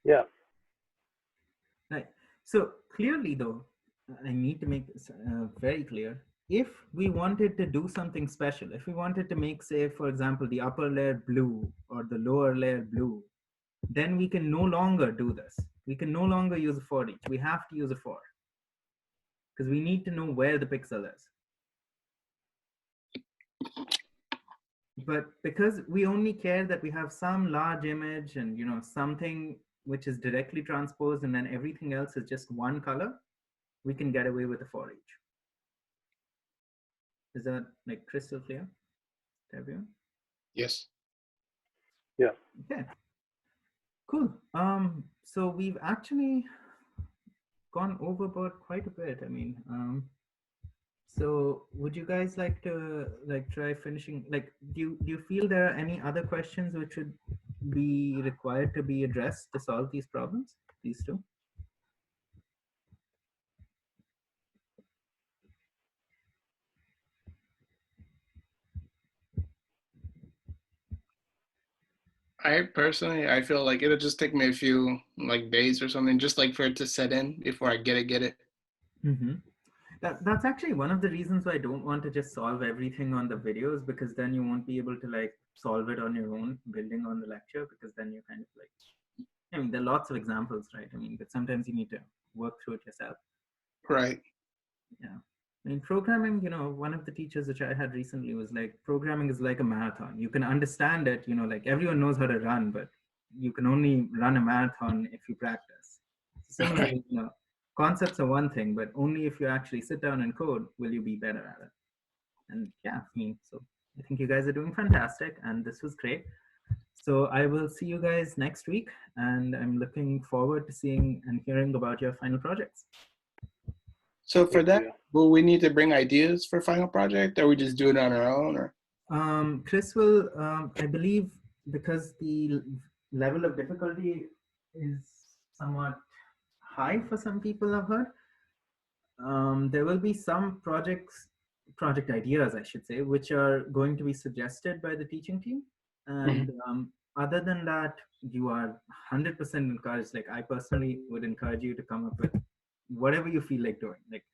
Yeah. Right. So clearly, though, I need to make this very clear. If we wanted to do something special, if we wanted to make, say, for example, the upper layer blue or the lower layer blue, then we can no longer do this. We can no longer use a for each. We have to use a for, because we need to know where the pixel is. But because we only care that we have some large image and something which is directly transposed, and then everything else is just one color, we can get away with a for each. Is that like crystal clear to everyone? Yes. Yeah. Okay. Cool. So we've actually gone overboard quite a bit. I mean, so would you guys like to try finishing? Like, do you feel there are any other questions which would be required to be addressed to solve these problems? These two. I personally, I feel like it'll just take me a few like days or something, just like for it to set in before I get it. Mm-hmm. That's actually one of the reasons why I don't want to just solve everything on the videos, because then you won't be able to like solve it on your own, building on the lecture, because then you're kind of like, I mean, there are lots of examples, right? I mean, but sometimes you need to work through it yourself. Right. Yeah. I mean, programming, one of the teachers which I had recently was like, programming is like a marathon. You can understand it, like everyone knows how to run, but you can only run a marathon if you practice. Right. Similarly, concepts are one thing, but only if you actually sit down and code will you be better at it. And yeah, I mean, so I think you guys are doing fantastic, and this was great. So I will see you guys next week, and I'm looking forward to seeing and hearing about your final projects. So for Thank that, you. will we need to bring ideas for final project, or we just do it on our own? Or Chris will, I believe, because the level of difficulty is somewhat high for some people, I've heard. There will be some project ideas, I should say, which are going to be suggested by the teaching team. Mhm. And other than that, you are 100% encouraged. Like, I personally would encourage you to come up with whatever you feel like doing. Like,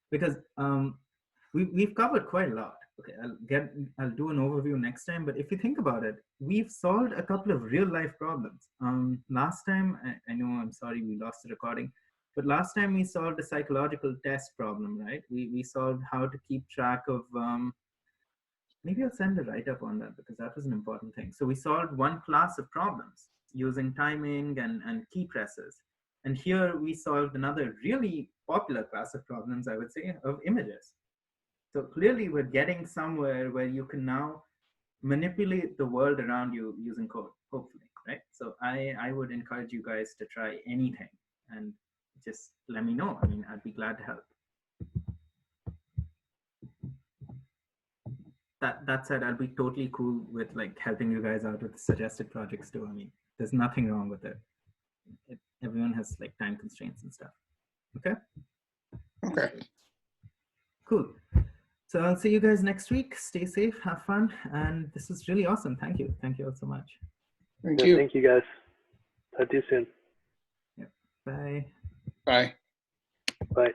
because we've covered quite a lot. Okay, I'll do an overview next time. But if you think about it, we've solved a couple of real life problems. Last time, I know, I'm sorry we lost the recording, but last time we solved a psychological test problem, right? We solved how to keep track of. Maybe I'll send a write up on that, because that was an important thing. So we solved one class of problems using timing and key presses. And here we solved another really popular class of problems, I would say, of images. So clearly we're getting somewhere where you can now manipulate the world around you using code, hopefully, right? So I would encourage you guys to try anything, and just let me know. I mean, I'd be glad to help. That said, I'll be totally cool with like helping you guys out with suggested projects too. I mean, there's nothing wrong with it. Everyone has like time constraints and stuff. Okay, Okay. cool. So I'll see you guys next week. Stay safe, have fun, and this is really awesome. Thank you all so much. Thank Yeah, you. thank you guys. Talk to you soon. Yep. Bye. Bye. Bye.